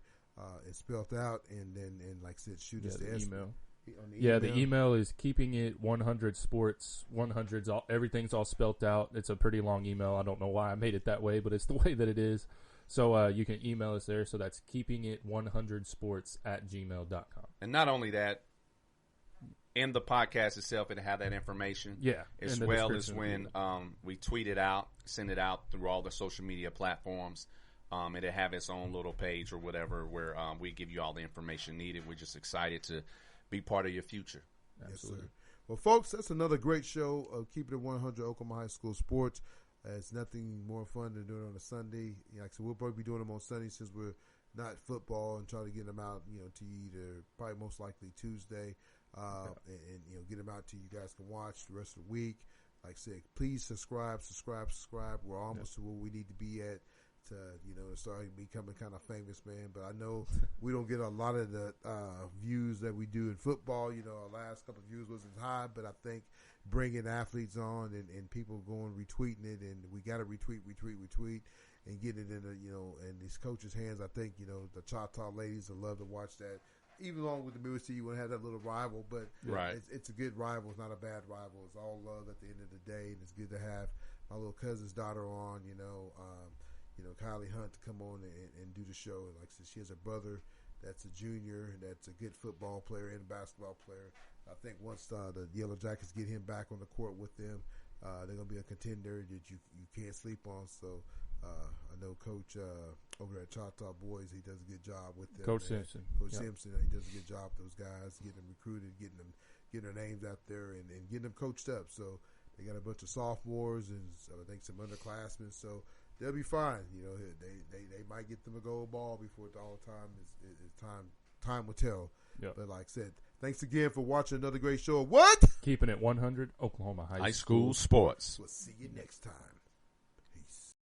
It's spelled out, and like I said, shoot us the email. The email is keeping it 100 sports. 100's all, everything's all spelt out. It's a pretty long email. I don't know why I made it that way, but it's the way that it is. So you can email us there. So that's keeping it 100sports@gmail.com. And not only that, in the podcast itself, it'll have that information. Yeah. As well as when we tweet it out, send it out through all the social media platforms. It'll have its own little page or whatever where we give you all the information needed. We're just excited to be part of your future. Absolutely. Yes, sir. Well, folks, that's another great show of Keeping It 100 Oklahoma High School Sports. It's nothing more fun than doing it on a Sunday. Like I said, we'll probably be doing them on Sunday since we're not football, and try to get them out, to you either probably most likely Tuesday, and get them out to you guys can watch the rest of the week. Like I said, please subscribe. We're almost to where we need to be at to start becoming kind of famous, man. But I know we don't get a lot of the views that we do in football. Our last couple of views wasn't high, but I think bringing athletes on and people going retweeting it, and we got to retweet, and getting it in in these coaches' hands. I think the Choctaw ladies will love to watch that. Even along with the Mississippi, you want to have that little rival, but it's a good rival. It's not a bad rival. It's all love at the end of the day, and it's good to have my little cousin's daughter on. Kylee Hunt to come on and do the show. And like I said, she has a brother that's a junior and that's a good football player and basketball player. I think once the Yellow Jackets get him back on the court with them, they're going to be a contender that you can't sleep on. So I know Coach over at Choctaw Boys, he does a good job with them. Coach Simpson, he does a good job with those guys, getting them recruited, getting their names out there, and getting them coached up. So they got a bunch of sophomores and I think some underclassmen. So they'll be fine. They might get them a gold ball before all the time is time will tell. Yep. But like I said, thanks again for watching another great show of what? Keeping It 100 Oklahoma High School Sports. We'll see you next time. Peace.